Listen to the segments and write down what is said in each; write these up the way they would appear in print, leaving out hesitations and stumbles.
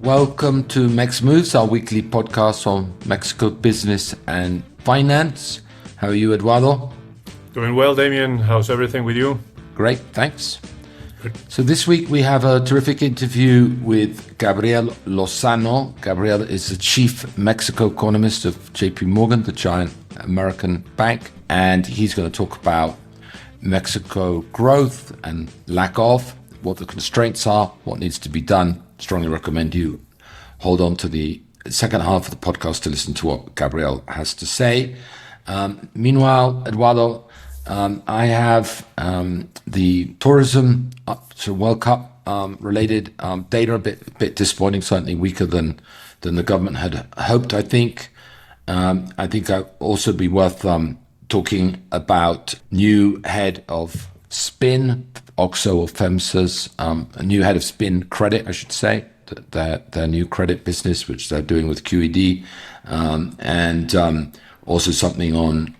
Welcome to MexMoves, our weekly podcast on Mexico business and finance. How are you, Eduardo? Doing well, Damian. How's everything with you? Great, thanks. So this week we have a terrific interview with Gabriel Lozano. Gabriel is the chief Mexico economist of JP Morgan, the giant American bank, and he's going to talk about Mexico growth and lack of, what the constraints are, what needs to be done. Strongly recommend you hold on to the second half of the podcast to listen to what Gabriel has to say. Meanwhile, Eduardo, I have the tourism to World Cup related data a bit disappointing, certainly weaker than the government had hoped. I think I'd also be worth talking about new head of Spin, OXXO or FEMSA's a new head of Spin Credit, I should say, their new credit business, which they're doing with QED, and also something on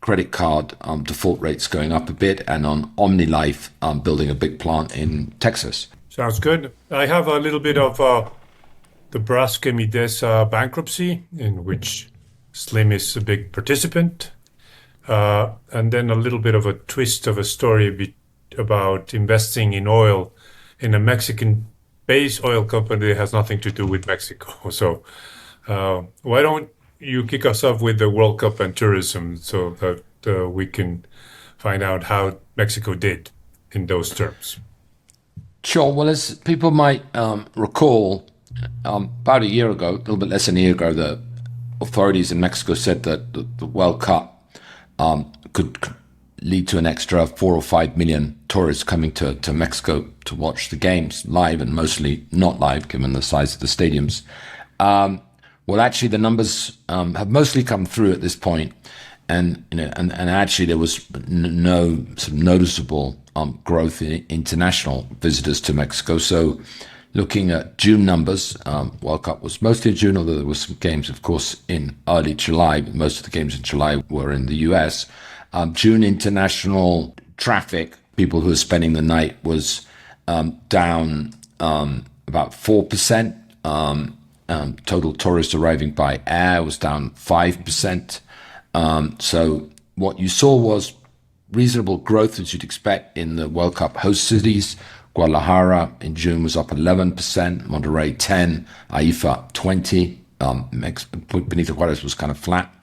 credit card default rates going up a bit, and on Omnilife building a big plant in Texas. Sounds good. I have a little bit of the Braskem Idesa bankruptcy, in which Slim is a big participant, and then a little bit of a twist of a story about investing in oil in a Mexican-based oil company that has nothing to do with Mexico. So why don't you kick us off with the World Cup and tourism so that we can find out how Mexico did in those terms? Sure. Well, as people might recall, about a year ago, a little bit less than a year ago, the authorities in Mexico said that the World Cup could lead to an extra 4 or 5 million tourists coming to Mexico to watch the games live, and mostly not live, given the size of the stadiums. Well, actually, the numbers have mostly come through at this point, and actually there was no sort of noticeable growth in international visitors to Mexico. So, looking at June numbers, World Cup was mostly in June, although there were some games, of course, in early July. But most of the games in July were in the US. June international traffic, people who are spending the night, was down about 4%. Total tourists arriving by air was down 5%. So what you saw was reasonable growth, as you'd expect, in the World Cup host cities. Guadalajara in June was up 11%, Monterrey 10%, AIFA 20%. Benito Juarez was kind of flat.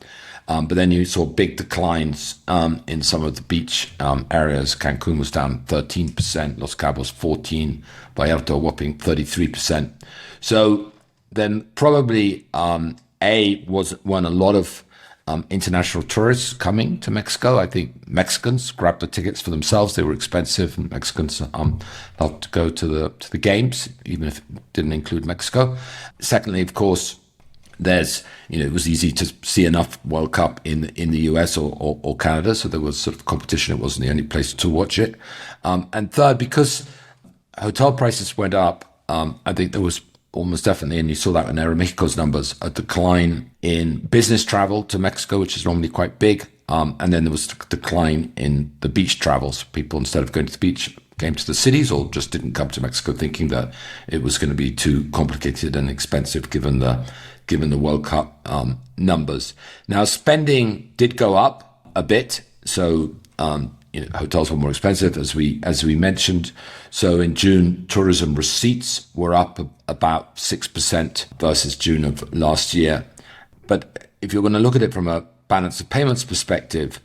But then you saw big declines in some of the beach areas. Cancun was down 13%, Los Cabos 14%, Vallarta a whopping 33%. So then probably weren't a lot of international tourists coming to Mexico. I think Mexicans grabbed the tickets for themselves. They were expensive, and Mexicans loved to go to the games, even if it didn't include Mexico. Secondly, of course, it was easy to see enough World Cup in the US or Canada, so there was sort of competition. It wasn't the only place to watch it. And third, because hotel prices went up, I think there was almost definitely, and you saw that in Aeromexico's numbers, a decline in business travel to Mexico, which is normally quite big. And then there was a decline in the beach travels. People, instead of going to the beach, came to the cities or just didn't come to Mexico, thinking that it was going to be too complicated and expensive given the World Cup numbers. Now, spending did go up a bit. So hotels were more expensive, as we mentioned. So in June, tourism receipts were up about 6% versus June of last year. But if you're going to look at it from a balance of payments perspective,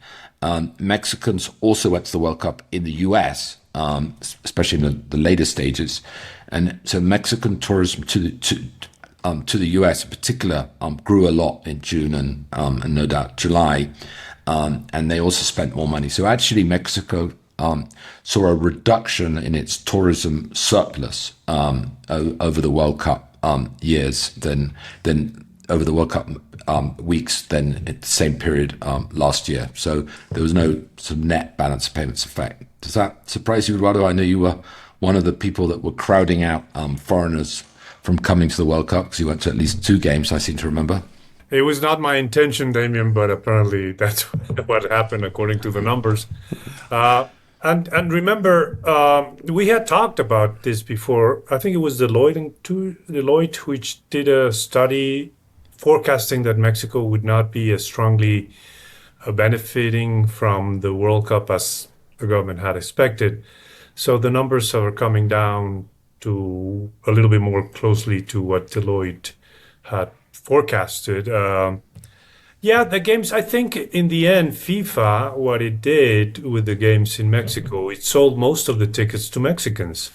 Mexicans also went to the World Cup in the US, especially in the later stages. And so Mexican tourism to the US in particular grew a lot in June and no doubt July. And they also spent more money. So actually Mexico saw a reduction in its tourism surplus over the World Cup years than over the World Cup weeks than at the same period last year. So there was no sort of net balance of payments effect. Does that surprise you, Eduardo? I know you were one of the people that were crowding out foreigners from coming to the World Cup because you went to at least 2 games, I seem to remember. It was not my intention, Damian, but apparently that's what happened according to the numbers. And remember, we had talked about this before. I think it was Deloitte which did a study forecasting that Mexico would not be as strongly benefiting from the World Cup as the government had expected. So the numbers are coming down to a little bit more closely to what Deloitte had forecasted. Yeah, the games, I think in the end, FIFA, what it did with the games in Mexico, it sold most of the tickets to Mexicans,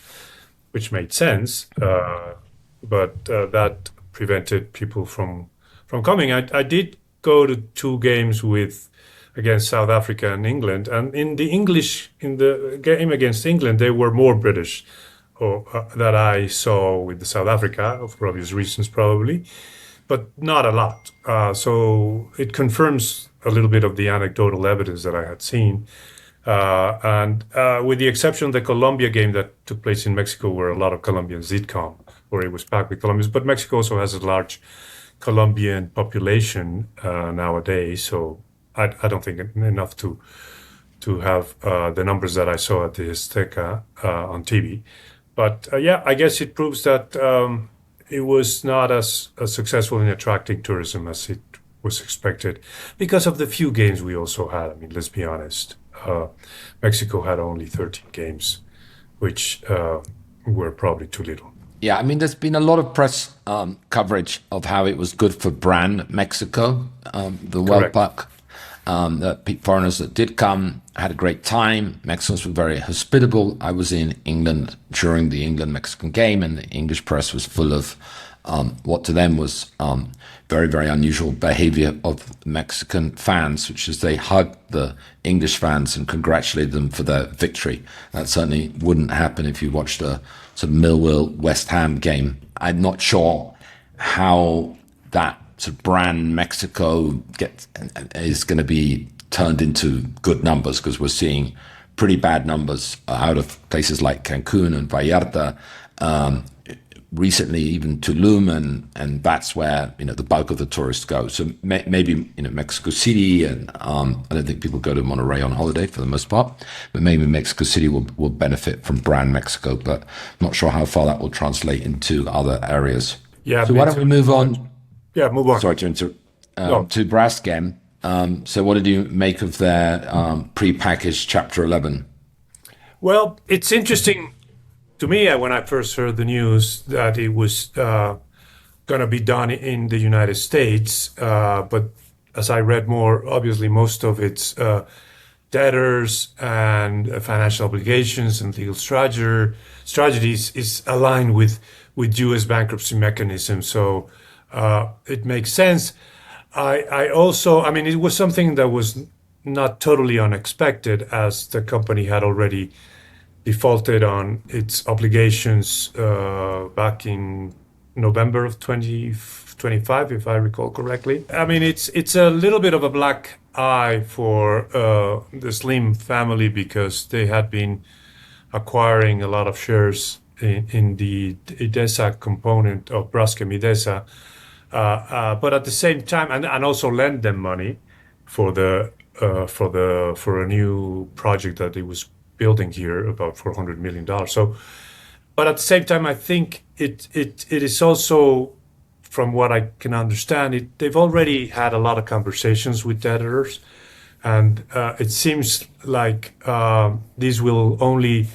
which made sense. But that prevented people from coming. I did go to two games with against South Africa and England, and in the game against England, they were more British, or that I saw with the South Africa for obvious reasons, probably, but not a lot. So it confirms a little bit of the anecdotal evidence that I had seen. And with the exception of the Colombia game that took place in Mexico, where a lot of Colombians did come, where it was packed with Colombians. But Mexico also has a large Colombian population nowadays, so I don't think enough to have the numbers that I saw at the Azteca on TV. But yeah, I guess it proves that it was not as successful in attracting tourism as it was expected because of the few games we also had. I mean, let's be honest. Mexico had only 13 games, which were probably too little. Yeah, I mean, there's been a lot of press coverage of how it was good for brand Mexico, the World Correct. Cup. The foreigners that did come had a great time. Mexicans were very hospitable. I was in England during the England-Mexican game, and the English press was full of what to them was very, very unusual behavior of Mexican fans, which is they hugged the English fans and congratulated them for their victory. That certainly wouldn't happen if you watched a sort of Millwall-West Ham game. I'm not sure how that sort of brand Mexico is going to be turned into good numbers, because we're seeing pretty bad numbers out of places like Cancun and Vallarta, recently even Tulum, and that's where the bulk of the tourists go. So maybe Mexico City, and I don't think people go to Monterrey on holiday for the most part, but maybe Mexico City will benefit from brand Mexico, but I'm not sure how far that will translate into other areas. Yeah, So why don't we move on? Yeah, move on. Sorry to interrupt. No. To Braskem. So what did you make of their pre-packaged Chapter 11? Well, it's interesting to me when I first heard the news that it was going to be done in the United States. But as I read more, obviously most of its debtors and financial obligations and legal strategies is aligned with U.S. bankruptcy mechanism. So it makes sense. I mean, it was something that was not totally unexpected, as the company had already defaulted on its obligations back in November of 2025, if I recall correctly. I mean, it's a little bit of a black eye for the Slim family, because they had been acquiring a lot of shares in the Idesa component of Braskem Idesa. But at the same time, and also lend them money for a new project that it was building here, about $400 million. So, but at the same time, I think it is also, from what I can understand, they've already had a lot of conversations with debtors, and it seems like this will only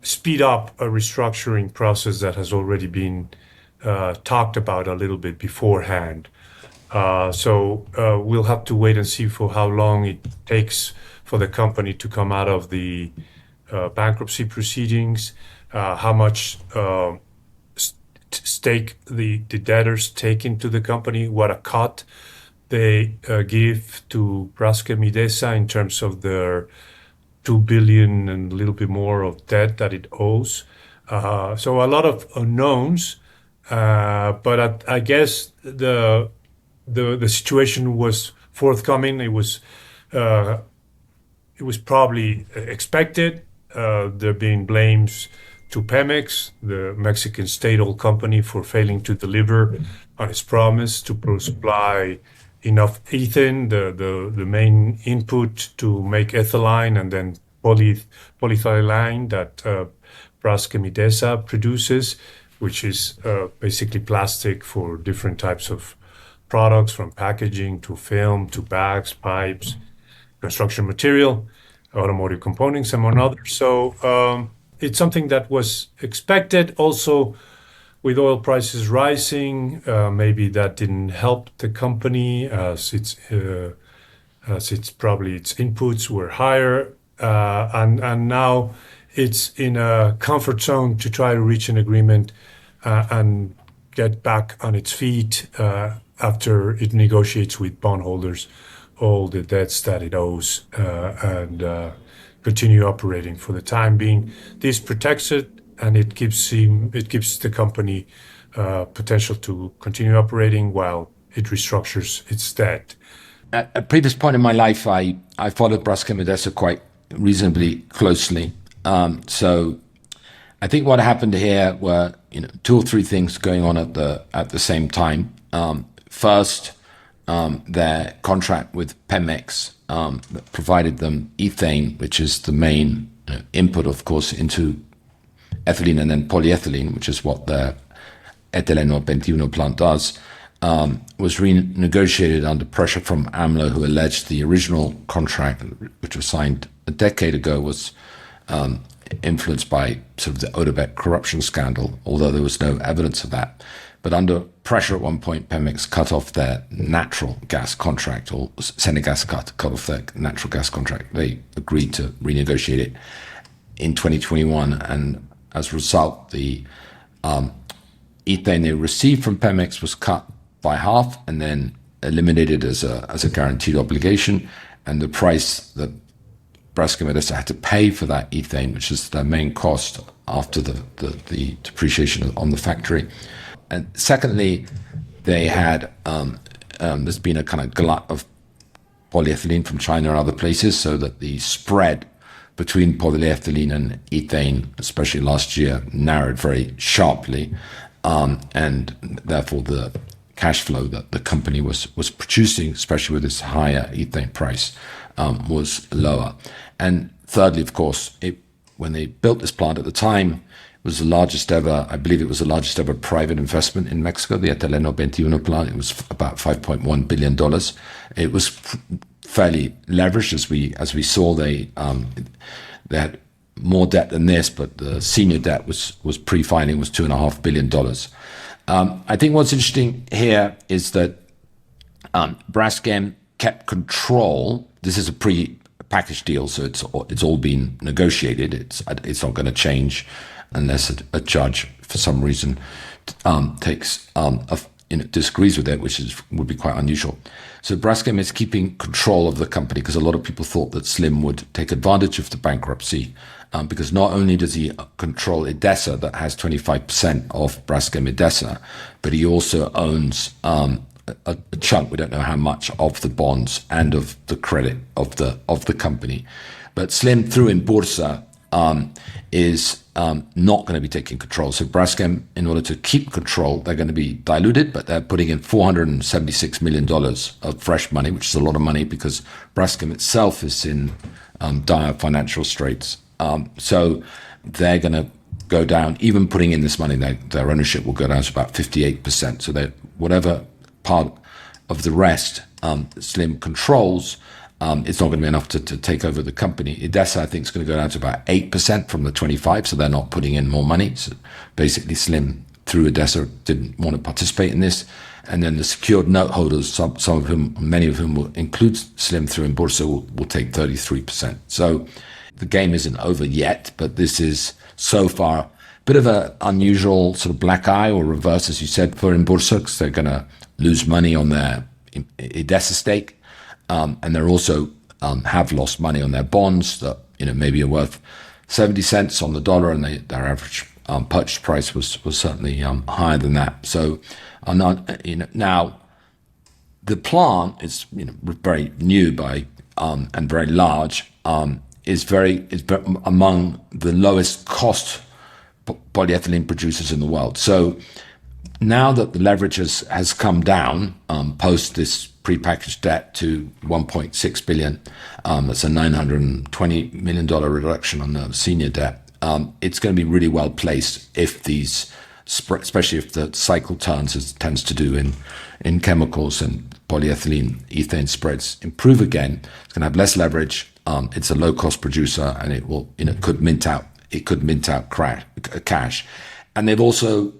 speed up a restructuring process that has already been talked about a little bit beforehand. So we'll have to wait and see for how long it takes for the company to come out of the bankruptcy proceedings, how much stake the debtors take into the company, what a cut they give to Braskem Idesa in terms of their $2 billion and a little bit more of debt that it owes. So a lot of unknowns. But I guess the situation was forthcoming. It was probably expected. There being blames to Pemex, the Mexican state-owned company, for failing to deliver on its promise to supply enough ethane, the main input to make ethylene, and then polyethylene that Braskem Idesa produces, which is basically plastic for different types of products, from packaging to film to bags, pipes, construction material, automotive components, among others. So it's something that was expected. Also, with oil prices rising, maybe that didn't help the company as its probably its inputs were higher, and now it's in a comfort zone to try to reach an agreement and get back on its feet after it negotiates with bondholders all the debts that it owes and continue operating for the time being. This protects it, and it gives the company potential to continue operating while it restructures its debt. At a previous point in my life, I followed Braskem Idesa quite reasonably closely. So I think what happened here were two or three things going on at the same time. First, their contract with Pemex that provided them ethane, which is the main input, of course, into ethylene and then polyethylene, which is what the Etileno 21 plant does, was renegotiated under pressure from AMLO, who alleged the original contract, which was signed a decade ago, was influenced by sort of the Odebrecht corruption scandal, although there was no evidence of that. But under pressure at one point, Pemex cut off their natural gas contract, or Senegas cut off their natural gas contract. They agreed to renegotiate it in 2021, and as a result, the ethane they received from Pemex was cut by half and then eliminated as a guaranteed obligation, and the price that Braskem Idesa had to pay for that ethane, which is their main cost after the depreciation on the factory. And secondly, they had there's been a kind of glut of polyethylene from China and other places, so that the spread between polyethylene and ethane, especially last year, narrowed very sharply, and therefore the cash flow that the company was producing, especially with this higher ethane price, was lower. And thirdly, of course, when they built this plant at the time, it was the largest ever, I believe it was the largest ever private investment in Mexico, the Etileno 21 plant. It was about $5.1 billion. It was fairly leveraged, as we saw. They had more debt than this, but the senior debt was pre-filing was $2.5 billion. I think what's interesting here is that Braskem kept control. This is a pre-packaged deal, so it's all been negotiated. It's not going to change unless a judge, for some reason, disagrees with it, which would be quite unusual. So Braskem is keeping control of the company, because a lot of people thought that Slim would take advantage of the bankruptcy, because not only does he control Idesa, that has 25% of Braskem Idesa, but he also owns a chunk, we don't know how much, of the bonds and of the credit of the company. But Slim, through Inbursa, is not going to be taking control. So Braskem, in order to keep control, they're going to be diluted, but they're putting in $476 million of fresh money, which is a lot of money because Braskem itself is in dire financial straits. So they're going to go down, even putting in this money, their ownership will go down to about 58%. So that whatever part of the rest Slim controls, it's not going to be enough to take over the company. Idesa, I think, is going to go down to about 8% from the 25%, so they're not putting in more money. So basically, Slim, through Idesa, didn't want to participate in this. And then the secured note holders, many of whom will include Slim through Inbursa, will take 33%. So the game isn't over yet, but this is so far a bit of an unusual sort of black eye, or reverse, as you said, for Inbursa, because they're going to lose money on their Idesa stake. And they're also have lost money on their bonds that maybe are worth 70 cents on the dollar, and their average purchase price was certainly higher than that. So now the plant is very new and very large. Is among the lowest cost polyethylene producers in the world. So now that the leverage has come down post this prepackaged debt to 1.6 billion. That's a $920 million reduction on the senior debt. It's going to be really well placed if these, especially if the cycle turns as it tends to do in chemicals, and polyethylene ethane spreads improve again. It's going to have less leverage. It's a low cost producer, and it will, could mint out cash. And they've also,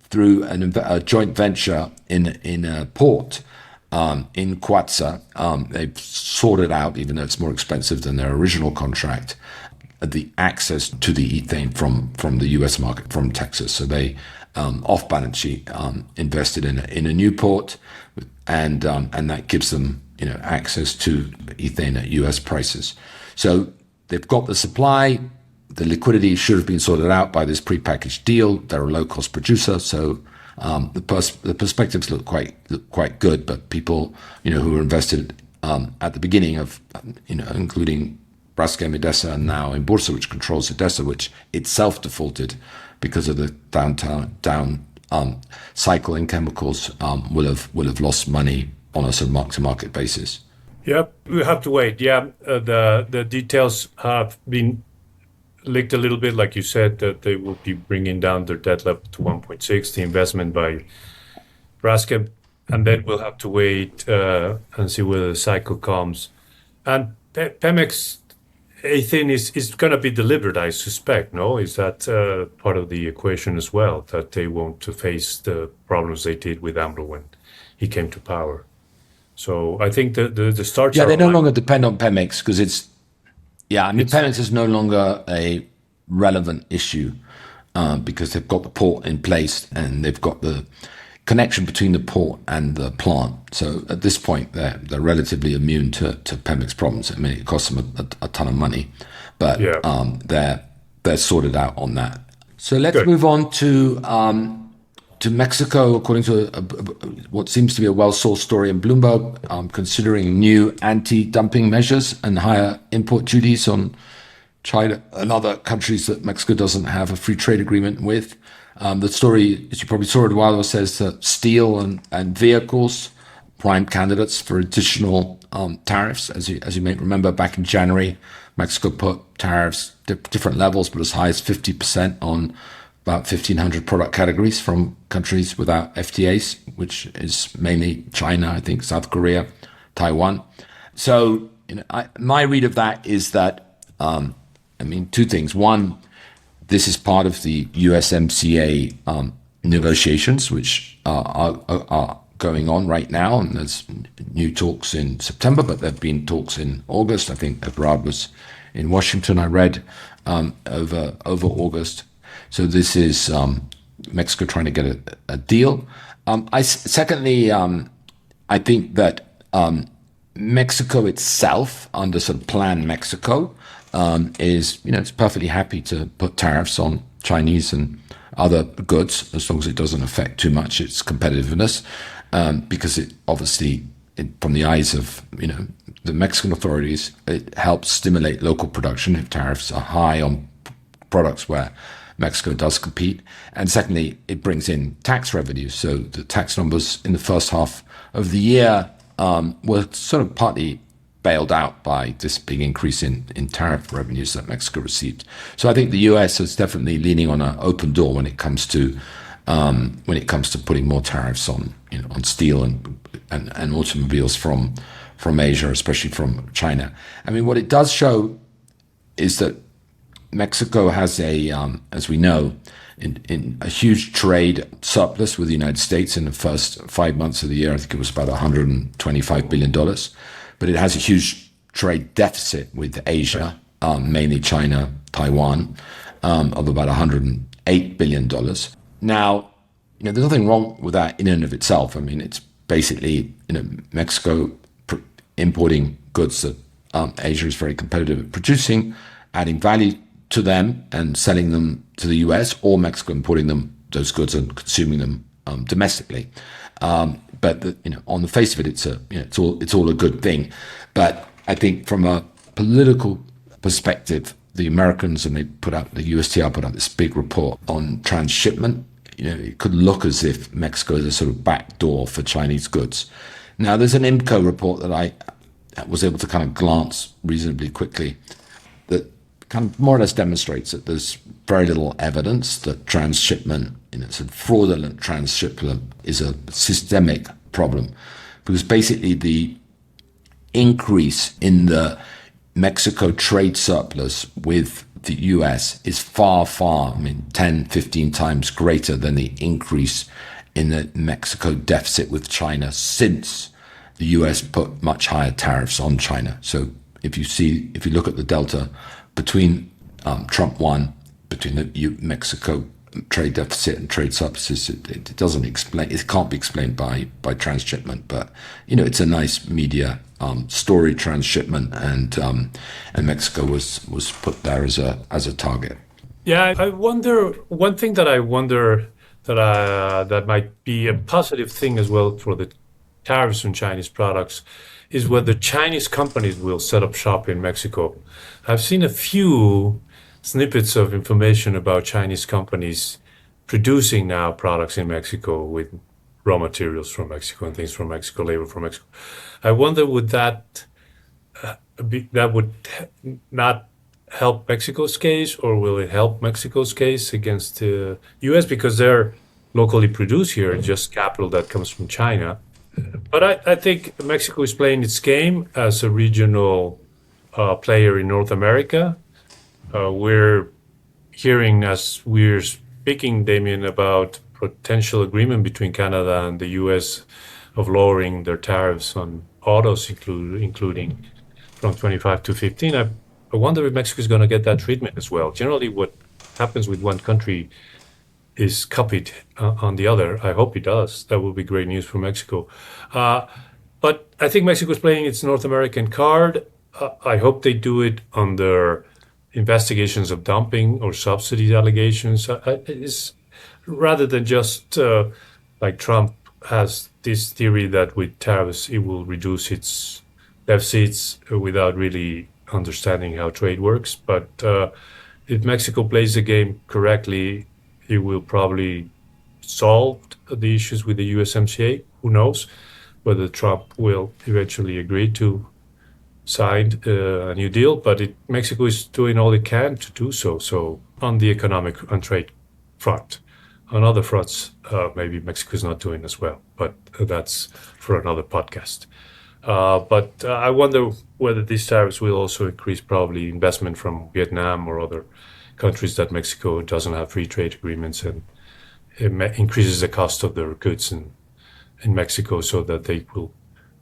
through a joint venture in a port in Cuatza, they've sorted out, even though it's more expensive than their original contract, the access to the ethane from the U.S. market from Texas. So they off balance sheet invested in a new port, and that gives them access to ethane at U.S. prices. So they've got the supply. The liquidity should have been sorted out by this prepackaged deal. They're a low-cost producer, so the perspectives look quite good. But people, who were invested at the beginning of, including Braskem Idesa and now in Bursa, which controls Idesa, which itself defaulted because of the down cycle in chemicals, will have lost money on a sort of mark-to-market basis. Yep, we have to wait. Yeah, the details have been leaked a little bit, like you said, that they will be bringing down their debt level to 1.6, the investment by Braskem, and then we'll have to wait and see where the cycle comes. And Pemex ethane is going to be delivered, I suspect, no? Is that part of the equation as well, that they won't face the problems they did with AMLO when he came to power? So I think the starts. Yeah, they no longer depend on Pemex because Pemex is no longer a relevant issue because they've got the port in place and they've got the connection between the port and the plant. So at this point, they're relatively immune to Pemex problems. I mean, it costs them a ton of money, but they're sorted out on that. So let's move on to Mexico, according to what seems to be a well-sourced story in Bloomberg, considering new anti-dumping measures and higher import duties on China and other countries that Mexico doesn't have a free trade agreement with. The story, as you probably saw it a while ago, says that steel and vehicles, prime candidates for additional tariffs. As you may remember, back in January, Mexico put tariffs, different levels, but as high as 50% on about 1,500 product categories from countries without FTAs, which is mainly China, I think, South Korea, Taiwan. So, my read of that is that, two things. One, this is part of the USMCA negotiations, which are going on right now, and there's new talks in September, but there have been talks in August. I think Eduardo was in Washington, I read, over August. So this is Mexico trying to get a deal. Secondly, I think that Mexico itself, under sort of Plan Mexico, is it's perfectly happy to put tariffs on Chinese and other goods as long as it doesn't affect too much its competitiveness, because it obviously, from the eyes of the Mexican authorities, it helps stimulate local production if tariffs are high on products where Mexico does compete. And secondly, it brings in tax revenues. So the tax numbers in the first half of the year were sort of partly bailed out by this big increase in tariff revenues that Mexico received. So I think the US is definitely leaning on an open door when it comes to putting more tariffs on steel and automobiles from Asia, especially from China. I mean, what it does show is that Mexico has as we know, in a huge trade surplus with the United States in the first 5 months of the year. I think it was about $125 billion. But it has a huge trade deficit with Asia, mainly China, Taiwan, of about $108 billion. Now, there's nothing wrong with that in and of itself. I mean, it's basically, Mexico importing goods that Asia is very competitive at producing, adding value to them and selling them to the US, or Mexico importing those goods and consuming them domestically. But on the face of it, it's all a good thing. But I think from a political perspective, the Americans and the USTR put out this big report on transshipment. It could look as if Mexico is a sort of back door for Chinese goods. Now, there's an IMCO report that I was able to kind of glance reasonably quickly that kind of more or less demonstrates that there's very little evidence that transshipment, so fraudulent transshipment, is a systemic problem, because basically the increase in the Mexico trade surplus with the US is far, 10, 15 times greater than the increase in the Mexico deficit with China since the US put much higher tariffs on China. So if you look at the delta between Trump 1, between the Mexico trade deficit and trade surpluses, it doesn't explain. It can't be explained by transshipment. But it's a nice media story, transshipment, and Mexico was put there as a target. Yeah, I wonder. One thing that I wonder that might be a positive thing as well for the tariffs on Chinese products is whether Chinese companies will set up shop in Mexico. I've seen a few snippets of information about Chinese companies producing now products in Mexico with raw materials from Mexico and things from Mexico, labor from Mexico. I wonder would that would not help Mexico's case, or will it help Mexico's case against the U.S. because they're locally produced here, just capital that comes from China? But I think Mexico is playing its game as a regional player in North America. We're hearing, as we're speaking, Damian, about potential agreement between Canada and the U.S. of lowering their tariffs on autos, including from 25 to 15. I wonder if Mexico is going to get that treatment as well. Generally, what happens with one country is copied on the other. I hope it does. That will be great news for Mexico. But I think Mexico is playing its North American card. I hope they do it under investigations of dumping or subsidy allegations. Rather than just like Trump has this theory that with tariffs it will reduce its deficits without really understanding how trade works. But if Mexico plays the game correctly, it will probably solve the issues with the USMCA. Who knows whether Trump will eventually agree to sign a new deal, but Mexico is doing all it can to do so. So on the economic and trade front. On other fronts, maybe Mexico is not doing as well, but that's for another podcast. But I wonder whether these tariffs will also increase probably investment from Vietnam or other countries that Mexico doesn't have free trade agreements, and it increases the cost of their goods in Mexico, so that they will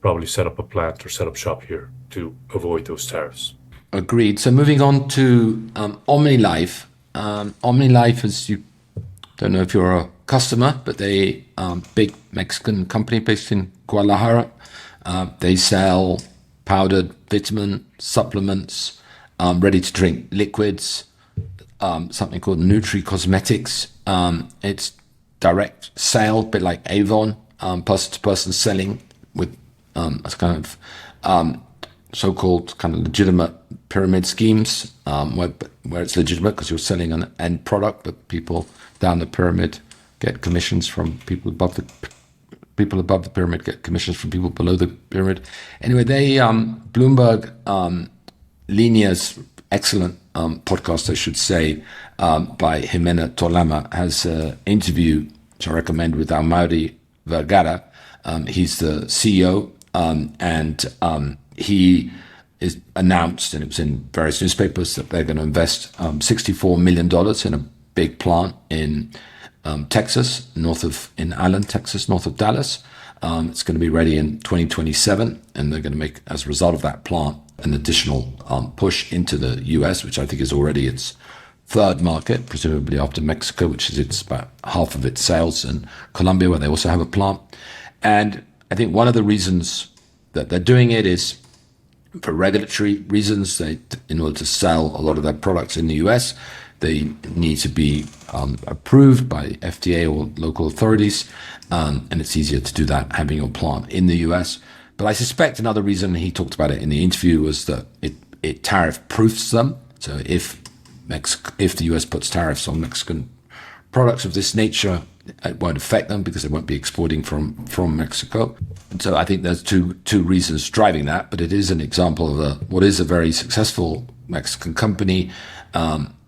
probably set up a plant or set up shop here to avoid those tariffs. Agreed. So moving on to Omnilife. Omnilife, as you don't know if you're a customer, but they big Mexican company based in Guadalajara. They sell powdered vitamin supplements, ready-to-drink liquids, something called Nutri Cosmetics. It's direct sale, a bit like Avon, person-to-person selling with a kind of so-called kind of legitimate pyramid schemes, where it's legitimate because you're selling an end product, but people down the pyramid get commissions from people above the pyramid get commissions from people below the pyramid. Anyway, they Bloomberg Linea's excellent podcast, I should say, by Jimena Tolama, has an interview which I recommend with Almauri Vergara. He's the CEO, and he is announced, and it was in various newspapers, that they're going to invest $64 million in a big plant in Texas, in Allen, Texas, north of Dallas. It's going to be ready in 2027, and they're going to make, as a result of that plant, an additional push into the US, which I think is already its third market, presumably after Mexico, which is it's about half of its sales, and Colombia, where they also have a plant. And I think one of the reasons that they're doing it is for regulatory reasons. In order to sell a lot of their products in the US, they need to be approved by FDA or local authorities, and it's easier to do that having your plant in the US. But I suspect another reason, he talked about it in the interview, was that it tariff proofs them. So if the US puts tariffs on Mexican products of this nature, it won't affect them because they won't be exporting from Mexico. And so I think there's two reasons driving that, but it is an example of what is a very successful Mexican company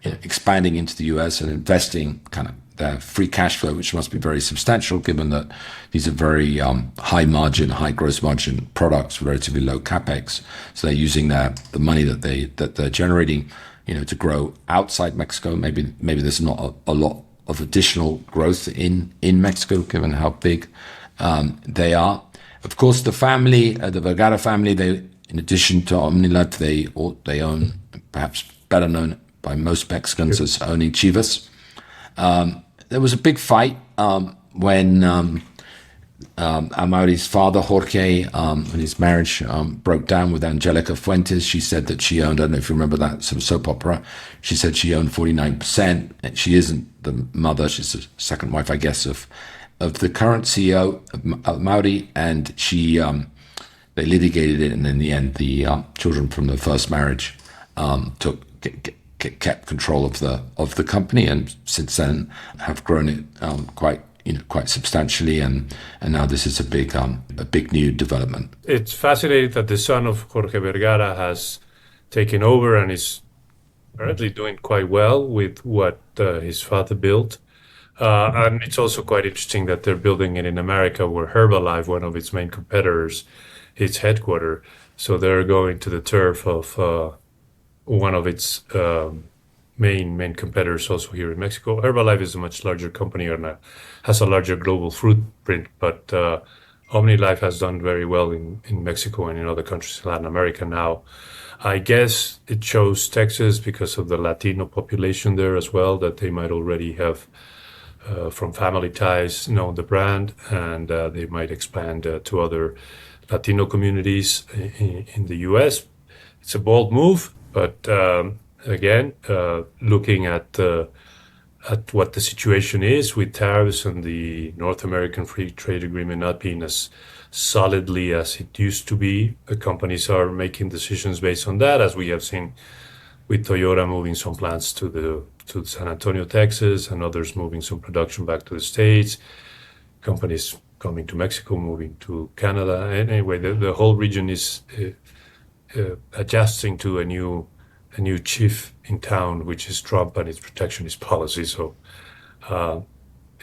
expanding into the US and investing kind of their free cash flow, which must be very substantial given that these are very high margin, high gross margin products, relatively low capex. So they're using the money that they're generating, to grow outside Mexico. Maybe there's not a lot of additional growth in Mexico given how big they are. Of course, the family, the Vergara family, they, in addition to Omnilife, they own, perhaps better known by most Mexicans as owning Chivas. There was a big fight when Amaury's father, Jorge, when his marriage broke down with Angelica Fuentes. She said that she owned, I don't know if you remember that sort of soap opera, she said she owned 49%. And she isn't the mother, she's the second wife, I guess, of the current CEO of Amaury, and they litigated it, and in the end, the children from the first marriage kept control of the company, and since then have grown it quite substantially, and now this is a big new development. It's fascinating that the son of Jorge Vergara has taken over and is apparently doing quite well with what his father built. And it's also quite interesting that they're building it in America, where Herbalife, one of its main competitors, its headquarters. So they're going to the turf of one of its main competitors also here in Mexico. Herbalife is a much larger company and has a larger global footprint, but Omnilife has done very well in Mexico and in other countries in Latin America now. I guess it chose Texas because of the Latino population there as well, that they might already have, from family ties, known the brand, and they might expand to other Latino communities in the US. It's a bold move, but again, looking at what the situation is with tariffs and the North American Free Trade Agreement not being as solidly as it used to be, the companies are making decisions based on that, as we have seen with Toyota moving some plants to San Antonio, Texas, and others moving some production back to the States, companies coming to Mexico, moving to Canada. Anyway, the whole region is adjusting to a new chief in town, which is Trump and its protectionist policy. So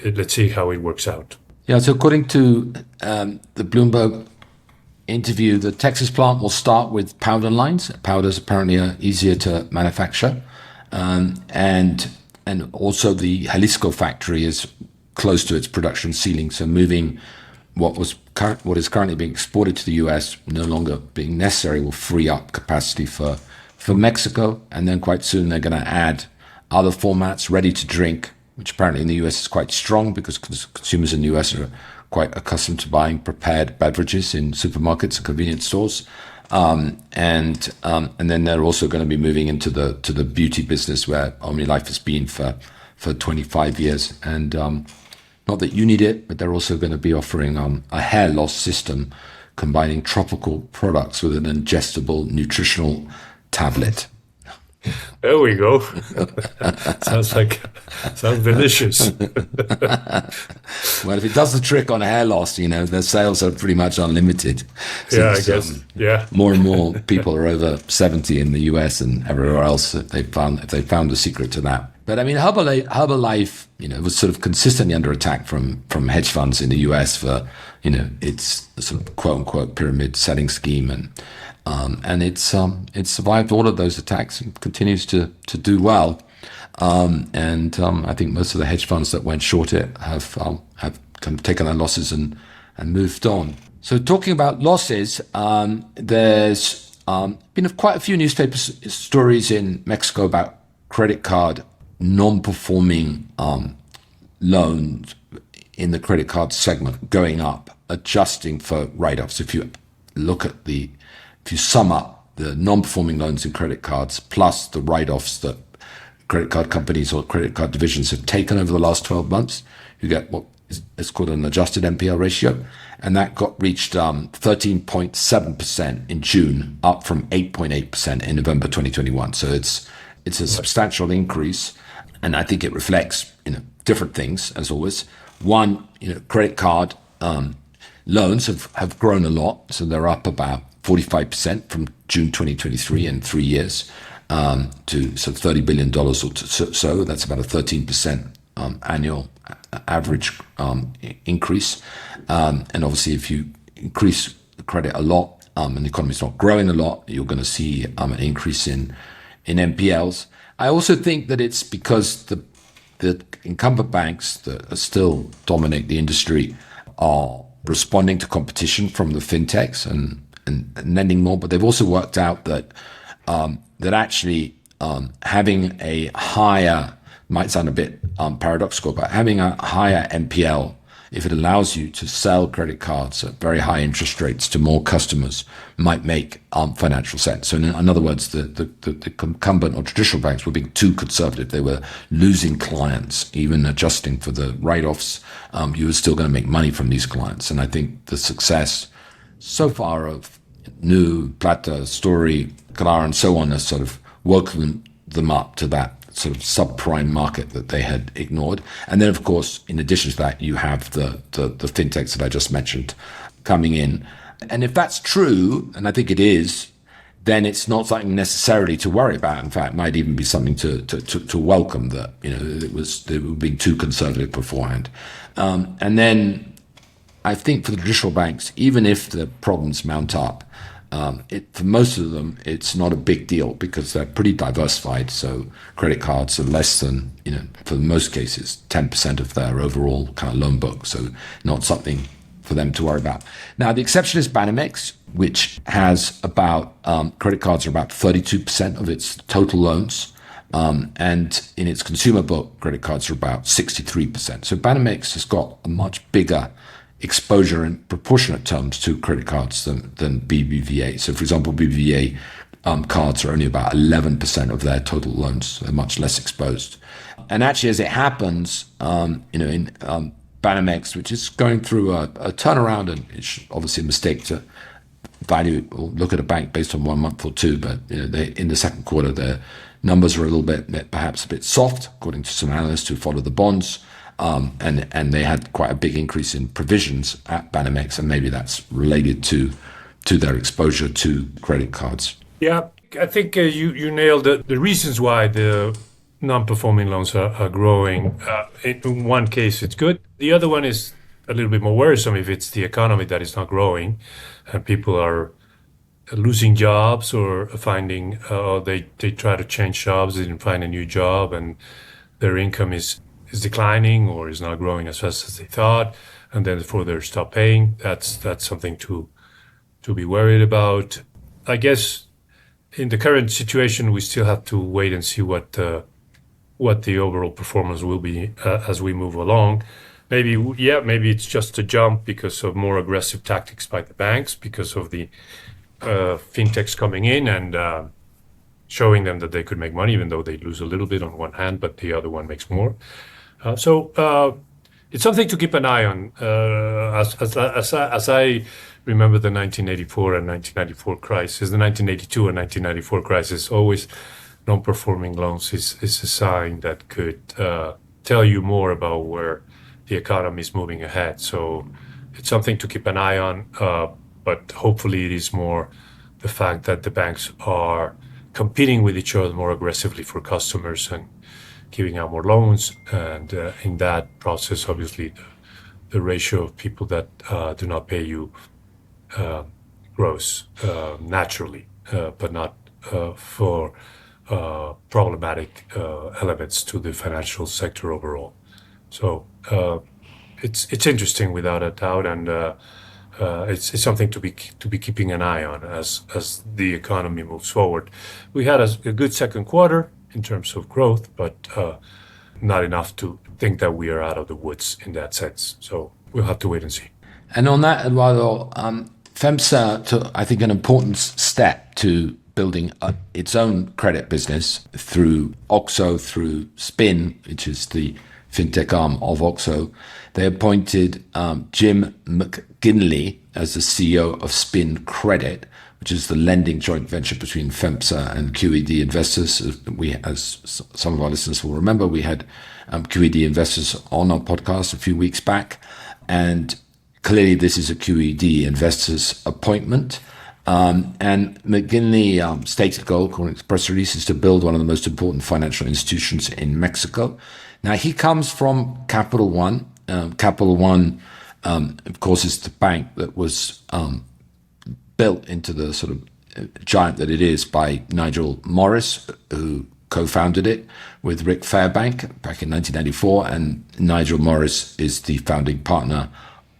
let's see how it works out. Yeah, so according to the Bloomberg interview, the Texas plant will start with powder lines. Powders apparently are easier to manufacture. And also the Jalisco factory is close to its production ceiling. So moving what is currently being exported to the US, no longer being necessary, will free up capacity for Mexico. And then quite soon they're going to add other formats, ready to drink, which apparently in the US is quite strong because consumers in the US are quite accustomed to buying prepared beverages in supermarkets and convenience stores. And then they're also going to be moving into the beauty business, where Omnilife has been for 25 years. And not that you need it, but they're also going to be offering a hair loss system combining tropical products with an ingestible nutritional tablet. There we go. Sounds delicious. Well, if it does the trick on hair loss, their sales are pretty much unlimited. Since, I guess. Yeah. More and more people are over 70 in the US and everywhere else. They found the secret to that. But I mean, Herbalife, was sort of consistently under attack from hedge funds in the US for, its sort of quote unquote pyramid setting scheme, and it's survived all of those attacks and continues to do well. I think most of the hedge funds that went short it have kind of taken their losses and moved on. So talking about losses, there's been quite a few newspaper stories in Mexico about credit card non-performing loans in the credit card segment going up, adjusting for write-offs. If you sum up the non-performing loans in credit cards plus the write-offs that credit card companies or credit card divisions have taken over the last 12 months, you get what is called an adjusted NPL ratio. And that reached 13.7% in June, up from 8.8% in November 2021. So it's a substantial increase. And I think it reflects, different things, as always. One, credit card loans have grown a lot. So they're up about 45% from June 2023 in 3 years to sort of $30 billion or so. That's about a 13% annual average increase. And obviously, if you increase the credit a lot and the economy is not growing a lot, you're going to see an increase in NPLs. I also think that it's because the incumbent banks that still dominate the industry are responding to competition from the fintechs and lending more, but they've also worked out that actually having a higher, might sound a bit paradoxical, but having a higher NPL, if it allows you to sell credit cards at very high interest rates to more customers, might make financial sense. So in other words, the incumbent or traditional banks were being too conservative. They were losing clients, even adjusting for the write-offs. You were still going to make money from these clients. And I think the success so far of Nu, Plata, Story, Clara, and so on has sort of woken them up to that sort of subprime market that they had ignored. And then, of course, in addition to that, you have the fintechs that I just mentioned coming in. And if that's true, and I think it is, then it's not something necessarily to worry about. In fact, it might even be something to welcome that, they were being too conservative beforehand. And then I think for the traditional banks, even if the problems mount up, for most of them, it's not a big deal because they're pretty diversified. So credit cards are less than, for most cases, 10% of their overall kind of loan book. So not something for them to worry about. Now, the exception is Banamex, which has about, credit cards are about 32% of its total loans. And in its consumer book, credit cards are about 63%. So Banamex has got a much bigger exposure in proportionate terms to credit cards than BBVA. So, for example, BBVA cards are only about 11% of their total loans. They're much less exposed. And actually, as it happens, in Banamex, which is going through a turnaround, and it's obviously a mistake to value or look at a bank based on 1 month or two, but in the second quarter, their numbers are a little bit, perhaps a bit soft, according to some analysts who follow the bonds. And they had quite a big increase in provisions at Banamex, and maybe that's related to their exposure to credit cards. Yeah, I think you nailed the reasons why the non-performing loans are growing. In one case, it's good. The other one is a little bit more worrisome if it's the economy that is not growing and people are losing jobs or finding, they try to change jobs, they didn't find a new job, and their income is declining or is not growing as fast as they thought, and then therefore they stop paying. That's something to be worried about. I guess in the current situation, we still have to wait and see what the overall performance will be as we move along. Maybe it's just a jump because of more aggressive tactics by the banks, because of the fintechs coming in and showing them that they could make money, even though they lose a little bit on one hand, but the other one makes more. So it's something to keep an eye on. As I remember the 1984 and 1994 crisis, the 1982 and 1994 crisis, always non-performing loans is a sign that could tell you more about where the economy is moving ahead. So it's something to keep an eye on, but hopefully it is more the fact that the banks are competing with each other more aggressively for customers and giving out more loans, and in that process, obviously, the ratio of people that do not pay you grows naturally, but not for problematic elements to the financial sector overall. So it's interesting without a doubt, and it's something to be keeping an eye on as the economy moves forward. We had a good second quarter in terms of growth, but not enough to think that we are out of the woods in that sense. So we'll have to wait and see. And on that, Eduardo, FEMSA took, I think, an important step to building its own credit business through OXXO, through Spin, which is the fintech arm of OXXO. They appointed Jim McGinley as the CEO of Spin Credit, which is the lending joint venture between FEMSA and QED investors. As some of our listeners will remember, we had QED investors on our podcast a few weeks back, and clearly this is a QED investors appointment. And McGinley stated goal, according to the press release, is to build one of the most important financial institutions in Mexico. Now, he comes from Capital One. Capital One, of course, is the bank that was built into the sort of giant that it is by Nigel Morris, who co-founded it with Rick Fairbank back in 1994. And Nigel Morris is the founding partner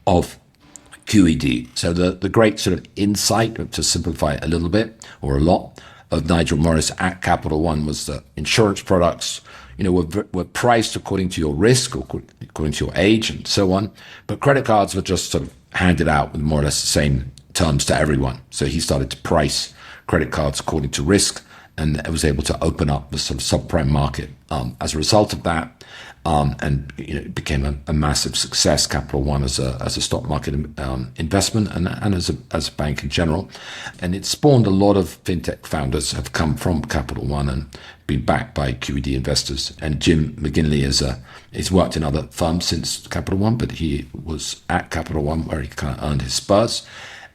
of QED. So the great sort of insight, to simplify it a little bit or a lot, of Nigel Morris at Capital One was that insurance products, were priced according to your risk or according to your age and so on. But credit cards were just sort of handed out with more or less the same terms to everyone. So he started to price credit cards according to risk, and it was able to open up the sort of subprime market as a result of that. And it became a massive success, Capital One, as a stock market investment and as a bank in general. And it spawned a lot of fintech founders have come from Capital One and been backed by QED investors. And Jim McGinley he's worked in other firms since Capital One, but he was at Capital One where he kind of earned his spurs.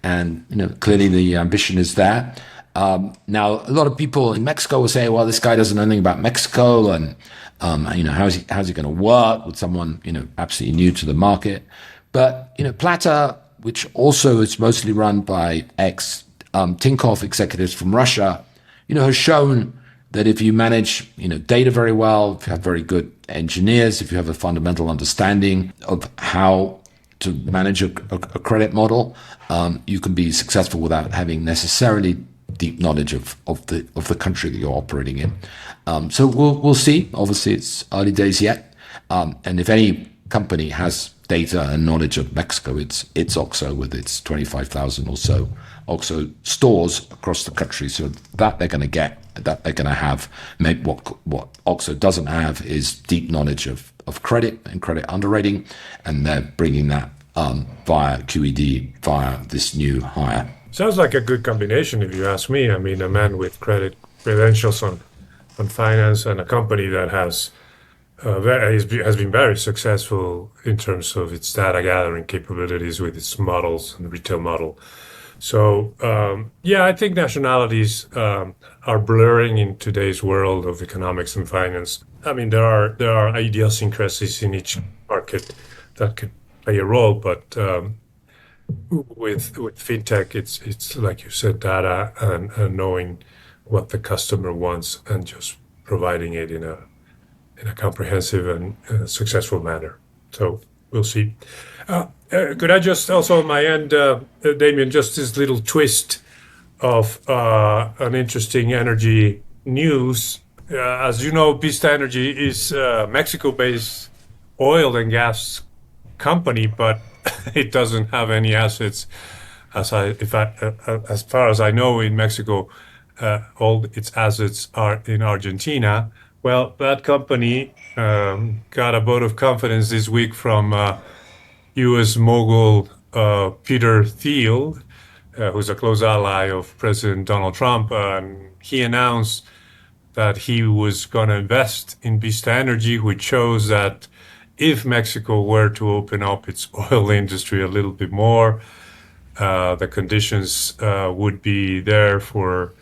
And clearly the ambition is there. Now, a lot of people in Mexico will say, well, this guy doesn't know anything about Mexico, and how's he going to work with someone absolutely new to the market? But Plata, which also is mostly run by ex Tinkoff executives from Russia, has shown that if you manage data very well, if you have very good engineers, if you have a fundamental understanding of how to manage a credit model, you can be successful without having necessarily deep knowledge of the country that you're operating in. So we'll see. Obviously, it's early days yet. And if any company has data and knowledge of Mexico, it's OXXO with its 25,000 or so OXXO stores across the country. So that they're going to get, that they're going to have. Maybe what OXXO doesn't have is deep knowledge of credit and credit underwriting, and they're bringing that via QED, via this new hire. Sounds like a good combination, if you ask me. I mean, a man with credit credentials on finance and a company that has been very successful in terms of its data gathering capabilities with its models and the retail model. So, I think nationalities are blurring in today's world of economics and finance. I mean, there are idiosyncrasies in each market that could play a role, but with fintech, it's like you said, data and knowing what the customer wants and just providing it in a comprehensive and successful manner. So we'll see. Could I just also on my end, Damian, just this little twist of an interesting energy news. As you know, Vista Energy is a Mexico-based oil and gas company, but it doesn't have any assets. As far as I know, in Mexico, all its assets are in Argentina. Well, that company got a vote of confidence this week from U.S. mogul Peter Thiel, who's a close ally of President Donald Trump, and he announced that he was going to invest in Vista Energy, which shows that if Mexico were to open up its oil industry a little bit more, the conditions would be there for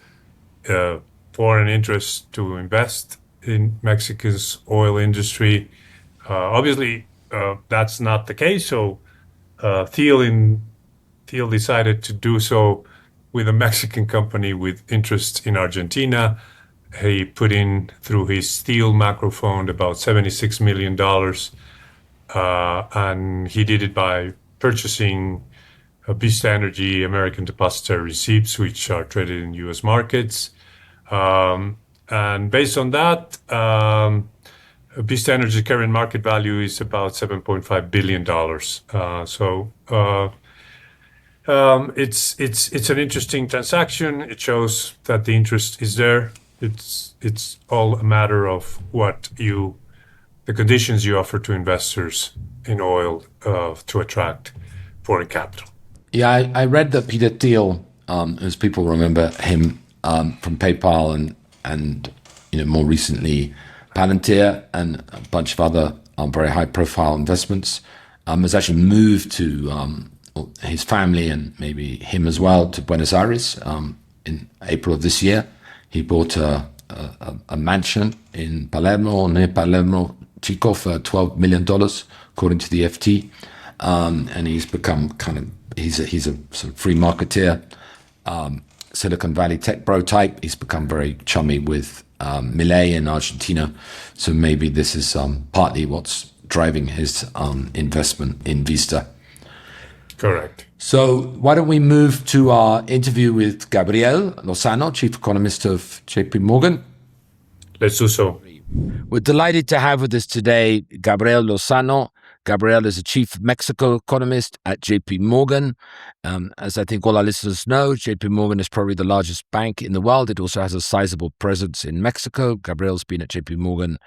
foreign interests to invest in Mexico's oil industry. Obviously, that's not the case. So Thiel decided to do so with a Mexican company with interest in Argentina. He put in through his Thiel macro fund about $76 million. And he did it by purchasing Vista Energy American Depositary Receipts, which are traded in U.S. markets. And based on that, Vista Energy's current market value is about $7.5 billion. It's an interesting transaction. It shows that the interest is there. It's all a matter of the conditions you offer to investors in oil to attract foreign capital. Yeah, I read that Peter Thiel as people remember him from PayPal and more recently Palantir and a bunch of other very high-profile investments. Has actually moved to his family and maybe him as well to Buenos Aires in April of this year. He bought a mansion in Palermo, near Palermo, Chico, for $12 million, according to the FT. And he's become he's a sort of free marketeer, Silicon Valley tech bro type. He's become very chummy with Milei in Argentina. So maybe this is partly what's driving his investment in Vista. Correct. So why don't we move to our interview with Gabriel Lozano, Chief Economist of JP Morgan. Let's do so. We're delighted to have with us today Gabriel Lozano. Gabriel is a chief Mexico economist at JP Morgan. As I think all our listeners know, JP Morgan is probably the largest bank in the world. It also has a sizable presence in Mexico. Gabriel's been at JP Morgan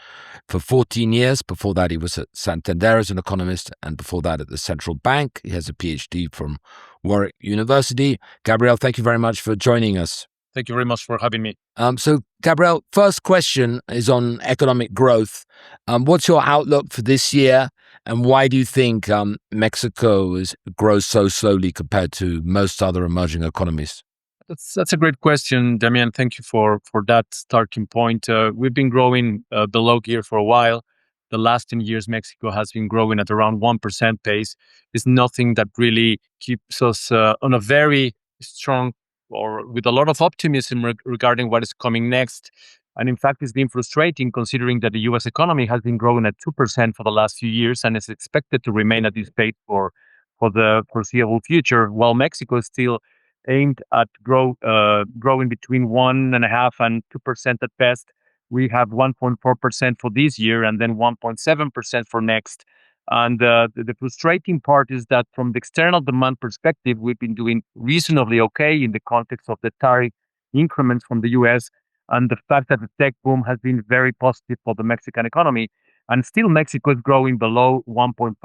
for 14 years. Before that, he was at Santander as an economist, and before that at the central bank. He has a PhD from Warwick University. Gabriel, thank you very much for joining us. Thank you very much for having me. So, Gabriel, first question is on economic growth. What's your outlook for this year, and why do you think Mexico grows so slowly compared to most other emerging economies? That's a great question, Damian. Thank you for that starting point. We've been growing below gear for a while. The last 10 years, Mexico has been growing at around 1% pace. It's nothing that really keeps us on a very strong or with a lot of optimism regarding what is coming next. And in fact, it's been frustrating considering that the US economy has been growing at 2% for the last few years and is expected to remain at this pace for the foreseeable future, while Mexico is still aimed at growing between 1.5% and 2% at best. We have 1.4% for this year and then 1.7% for next. And the frustrating part is that from the external demand perspective, we've been doing reasonably okay in the context of the tariff increments from the US and the fact that the tech boom has been very positive for the Mexican economy. And still Mexico is growing below 1.5%.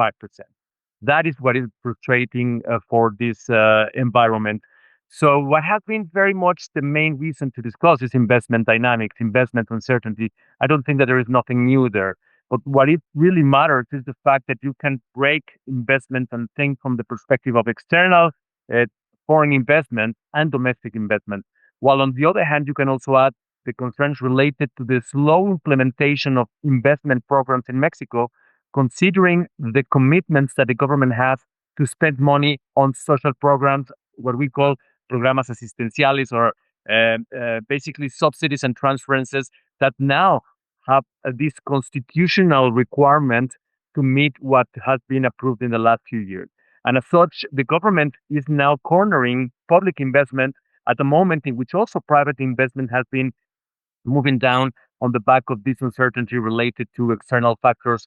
That is what is frustrating for this environment. So what has been very much the main reason to discuss is investment dynamics, investment uncertainty. I don't think that there is nothing new there. But what it really matters is the fact that you can break investment and think from the perspective of external foreign investment and domestic investment. While on the other hand, you can also add the concerns related to the slow implementation of investment programs in Mexico, considering the commitments that the government has to spend money on social programs, what we call programas asistenciales, or basically subsidies and transferences that now have this constitutional requirement to meet what has been approved in the last few years. And as such, the government is now cornering public investment at a moment in which also private investment has been moving down on the back of this uncertainty related to external factors.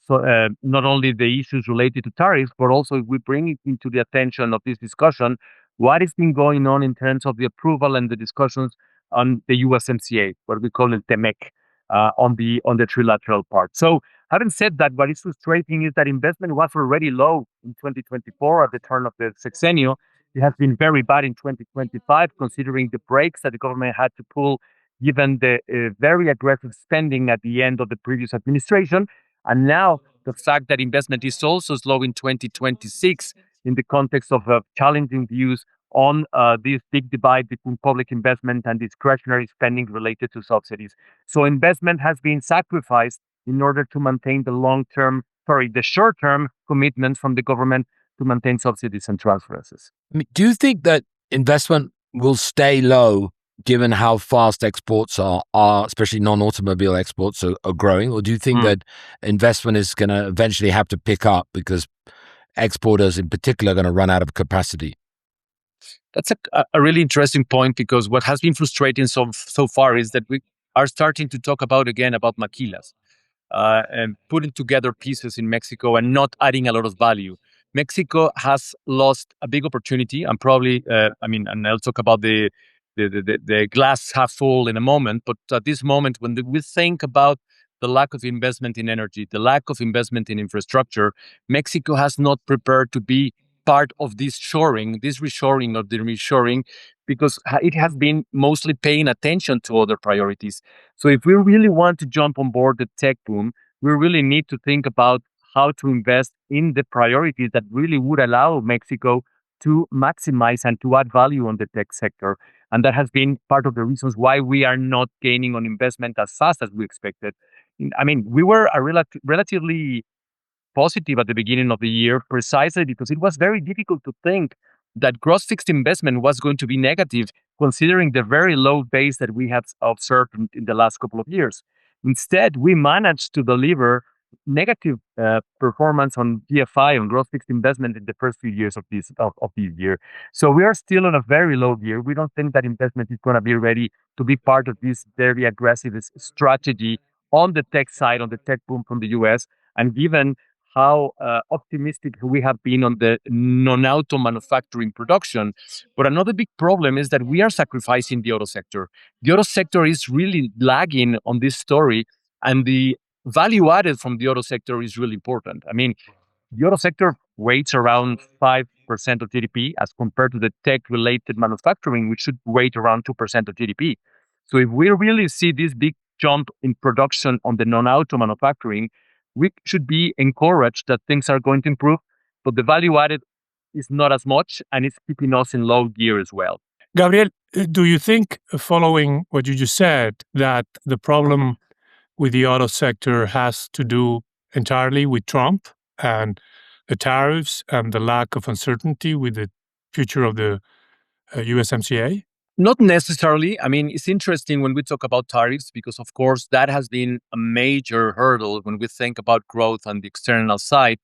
So not only the issues related to tariffs, but also if we bring it into the attention of this discussion, what has been going on in terms of the approval and the discussions on the USMCA, what we call it TEMEC, on the trilateral part. So having said that, what is frustrating is that investment was already low in 2024 at the turn of the sexennial. It has been very bad in 2025, considering the brakes that the government had to pull given the very aggressive spending at the end of the previous administration. And now the fact that investment is also slow in 2026 in the context of challenging views on this big divide between public investment and discretionary spending related to subsidies. So investment has been sacrificed in order to maintain the short-term commitments from the government to maintain subsidies and transferences. Do you think that investment will stay low given how fast exports are especially non-automobile exports are growing? Or do you think that investment is going to eventually have to pick up because exporters in particular are going to run out of capacity? That's a really interesting point, because what has been frustrating so far is that we are starting to talk about maquilas and putting together pieces in Mexico and not adding a lot of value. Mexico has lost a big opportunity, and probably, and I'll talk about the glass half full in a moment. But at this moment, when we think about the lack of investment in energy, the lack of investment in infrastructure, Mexico has not prepared to be part of this shoring, this reshoring or the reshoring, because it has been mostly paying attention to other priorities. So if we really want to jump on board the tech boom, we really need to think about how to invest in the priorities that really would allow Mexico to maximize and to add value on the tech sector. And that has been part of the reasons why we are not gaining on investment as fast as we expected. I mean, we were a relatively positive at the beginning of the year, precisely because it was very difficult to think that gross fixed investment was going to be negative, considering the very low base that we have observed in the last couple of years. Instead, we managed to deliver negative performance on GFI, on gross fixed investment, in the first few years of this year. So we are still on a very low gear. We don't think that investment is going to be ready to be part of this very aggressive strategy on the tech side, on the tech boom from the US. And given how optimistic we have been on the non-auto manufacturing production. But another big problem is that we are sacrificing the auto sector. The auto sector is really lagging on this story, and the value added from the auto sector is really important. I mean, the auto sector weighs around 5% of GDP as compared to the tech-related manufacturing, which should weight around 2% of GDP. So if we really see this big jump in production on the non-auto manufacturing, we should be encouraged that things are going to improve, but the value added is not as much, and it's keeping us in low gear as well. Gabriel, do you think, following what you just said, that the problem with the auto sector has to do entirely with Trump and the tariffs and the lack of uncertainty with the future of the USMCA? Not necessarily. I mean, it's interesting when we talk about tariffs because, of course, that has been a major hurdle when we think about growth on the external side.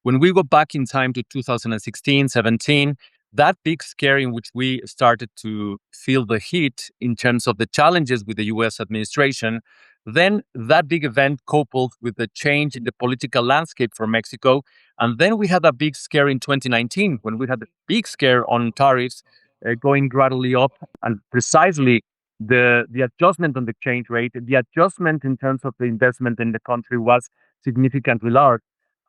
When we go back in time to 2016, 17, that big scare in which we started to feel the heat in terms of the challenges with the US administration, then that big event coupled with the change in the political landscape for Mexico. And then we had a big scare in 2019 when we had a big scare on tariffs going gradually up, and precisely the adjustment on the exchange rate, the adjustment in terms of the investment in the country was significantly large.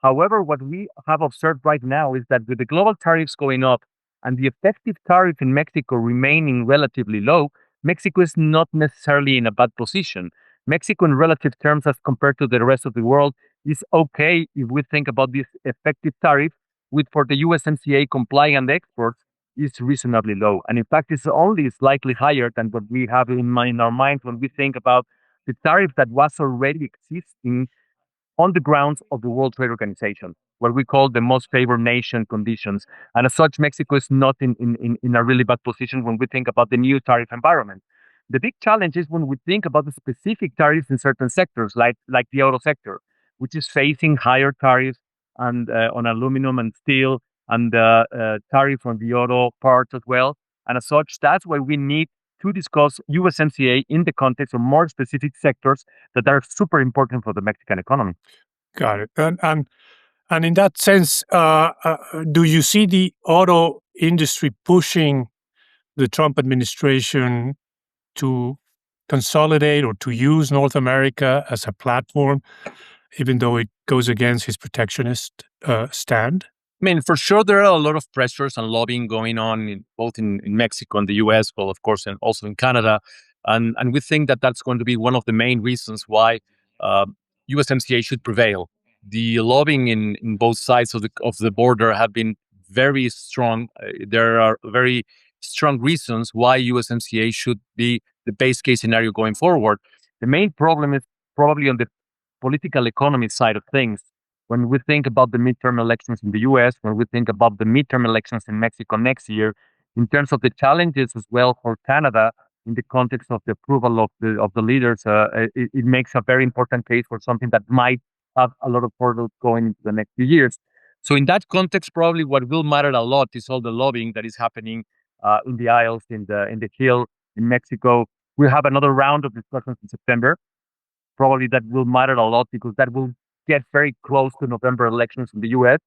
However, what we have observed right now is that with the global tariffs going up and the effective tariff in Mexico remaining relatively low, Mexico is not necessarily in a bad position. Mexico, in relative terms, as compared to the rest of the world, is okay if we think about this effective tariff, with for the USMCA compliant exports, is reasonably low. And in fact, it's only slightly higher than what we have in our mind when we think about the tariff that was already existing on the grounds of the World Trade Organization, what we call the most favored nation conditions. And as such, Mexico is not in a really bad position when we think about the new tariff environment. The big challenge is when we think about the specific tariffs in certain sectors, like the auto sector, which is facing higher tariffs and on aluminum and steel, and tariff on the auto parts as well. And as such, that's why we need to discuss USMCA in the context of more specific sectors that are super important for the Mexican economy. Got it. And in that sense, do you see the auto industry pushing the Trump administration to consolidate or to use North America as a platform, even though it goes against his protectionist stand? I mean, for sure, there are a lot of pressures and lobbying going on both in Mexico and the US, well, of course, and also in Canada. And we think that that's going to be one of the main reasons why USMCA should prevail. The lobbying in both sides of the border have been very strong. There are very strong reasons why USMCA should be the base case scenario going forward. The main problem is probably on the political economy side of things. When we think about the midterm elections in the US, when we think about the midterm elections in Mexico next year, in terms of the challenges as well for Canada, in the context of the approval of the leaders, it makes a very important case for something that might have a lot of hurdles going into the next few years. So in that context, probably what will matter a lot is all the lobbying that is happening in the aisles, in the Hill, in Mexico. We'll have another round of discussions in September. Probably that will matter a lot because that will get very close to November elections in the US.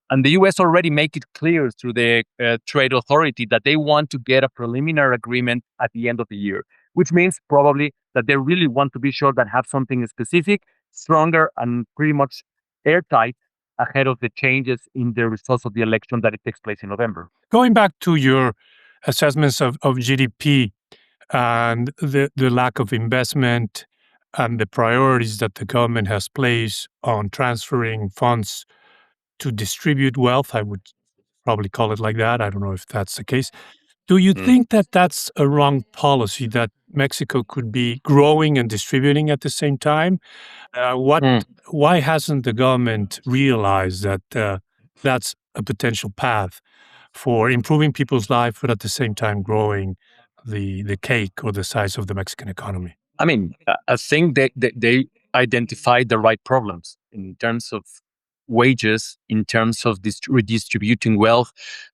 And the US already make it clear through the trade authority that they want to get a preliminary agreement at the end of the year, which means probably that they really want to be sure that have something specific, stronger, and pretty much airtight ahead of the changes in the results of the election that it takes place in November. Going back to your assessments of GDP and the lack of investment and the priorities that the government has placed on transferring funds to distribute wealth, I would probably call it like that. I don't know if that's the case. Do you think that that's a wrong policy, that Mexico could be growing and distributing at the same time? Why hasn't the government realized that that's a potential path for improving people's life, but at the same time growing the cake or the size of the Mexican economy? I mean, I think they identified the right problems in terms of wages, in terms of redistributing wealth.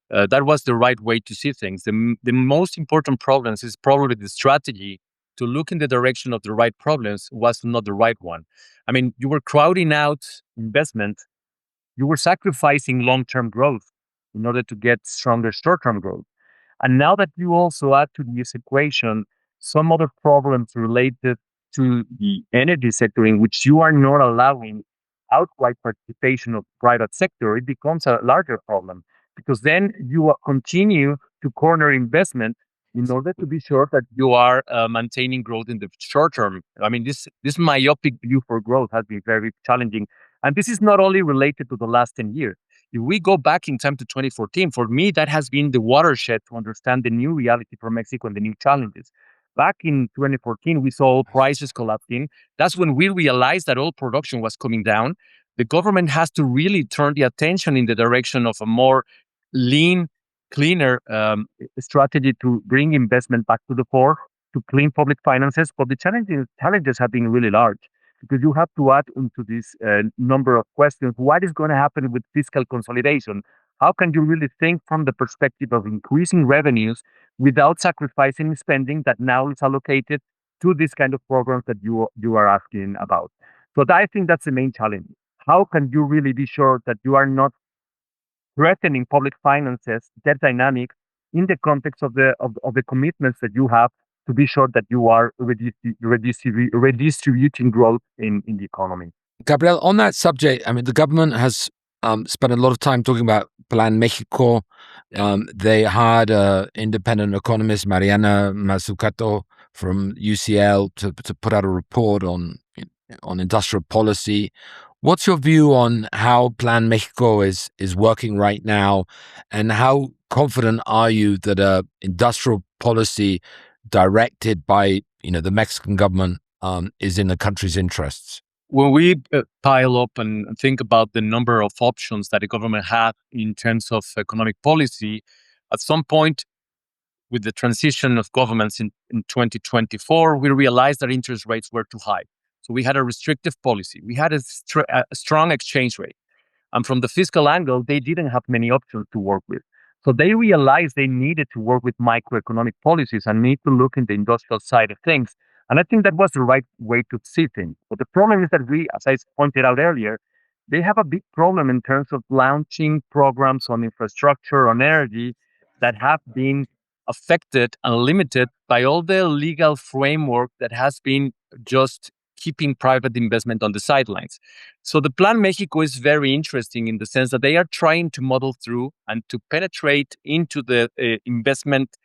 That was the right way to see things. The most important problems is probably the strategy to look in the direction of the right problems was not the right one. I mean, you were crowding out investment, you were sacrificing long-term growth in order to get stronger short-term growth. And now that you also add to this equation some other problems related to the energy sector in which you are not allowing outright participation of private sector, it becomes a larger problem because then you continue to corner investment in order to be sure that you are maintaining growth in the short term. I mean, this myopic view for growth has been very challenging. And this is not only related to the last 10 years. If we go back in time to 2014, for me, that has been the watershed to understand the new reality for Mexico and the new challenges. Back in 2014, we saw oil prices collapsing. That's when we realized that oil production was coming down. The government has to really turn the attention in the direction of a more lean, cleaner strategy to bring investment back to the fore, to clean public finances. But the challenges have been really large because you have to add into this number of questions. What is going to happen with fiscal consolidation? How can you really think from the perspective of increasing revenues without sacrificing spending that now is allocated to this kind of programs that you are asking about? So I think that's the main challenge. How can you really be sure that you are not threatening public finances, debt dynamics, in the context of the commitments that you have to be sure that you are redistributing growth in the economy? Gabriel, on that subject, I mean, the government has spent a lot of time talking about Plan México. They hired independent economist Mariana Mazzucato from UCL to put out a report on industrial policy. What's your view on how Plan México is working right now, and how confident are you that industrial policy directed by the Mexican government is in the country's interests? When we pile up and think about the number of options that the government had in terms of economic policy, at some point with the transition of governments in 2024, we realized that interest rates were too high. So we had a restrictive policy. We had a strong exchange rate. And from the fiscal angle, they didn't have many options to work with. So they realized they needed to work with microeconomic policies and need to look in the industrial side of things. And I think that was the right way to see things. But the problem is that we, as I pointed out earlier, they have a big problem in terms of launching programs on infrastructure, on energy that have been affected and limited by all the legal framework that has been just keeping private investment on the sidelines. So the Plan México is very interesting in the sense that they are trying to model through and to penetrate into the investment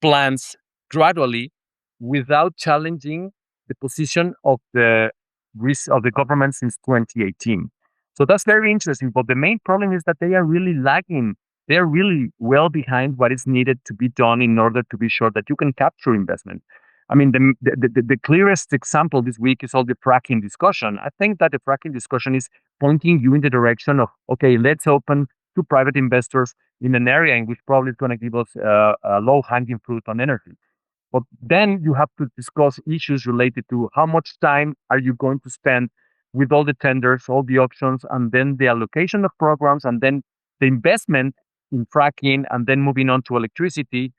plans gradually without challenging the position of the government since 2018. So that's very interesting. But the main problem is that they are really lagging. They are really well behind what is needed to be done in order to be sure that you can capture investment. I mean, the clearest example this week is all the fracking discussion. I think that the fracking discussion is pointing you in the direction of, okay, let's open to private investors in an area in which probably is going to give us a low-hanging fruit on energy. But then you have to discuss issues related to how much time are you going to spend with all the tenders, all the options, and then the allocation of programs, and then the investment in fracking, and then moving on to electricity,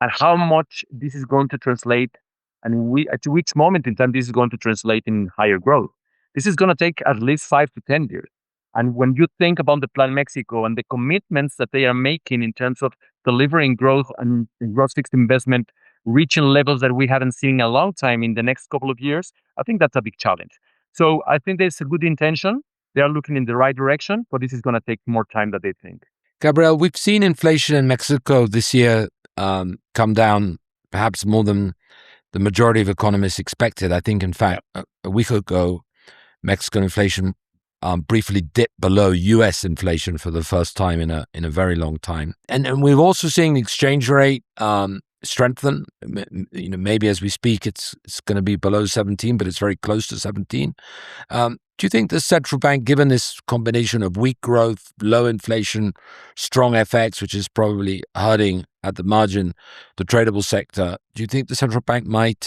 and how much this is going to translate, and at which moment in time this is going to translate in higher growth. This is going to take at least 5 to 10 years. And when you think about the Plan Mexico and the commitments that they are making in terms of delivering growth and gross fixed investment reaching levels that we haven't seen in a long time in the next couple of years, I think that's a big challenge. So I think there's a good intention. they are looking in the right direction, but this is going to take more time than they think. Gabriel, we've seen inflation in Mexico this year come down perhaps more than the majority of economists expected. I think, in fact, a week ago, Mexican inflation briefly dipped below U.S. inflation for the first time in a very long time. And we've also seen the exchange rate strengthen. Maybe as we speak, it's going to be below 17, but it's very close to 17. Do you think the central bank, given this combination of weak growth, low inflation, strong FX, which is probably hurting at the margin the tradable sector, do you think the central bank might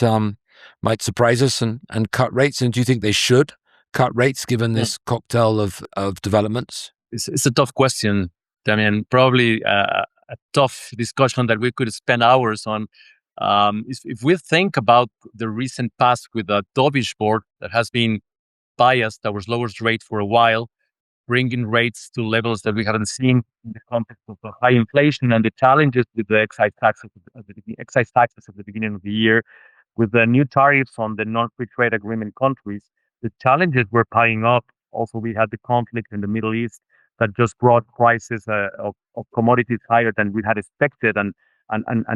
surprise us and cut rates? And do you think they should cut rates given this cocktail of developments? It's a tough question, Damian. Probably a tough discussion that we could spend hours on. If we think about the recent past with the dovish board that has been biased towards lowest rate for a while, bringing rates to levels that we haven't seen in the context of high inflation and the challenges with the excise taxes at the beginning of the year, with the new tariffs on the non-free trade agreement countries, the challenges were piling up. Also, we had the conflict in the Middle East that just brought prices of commodities higher than we had expected and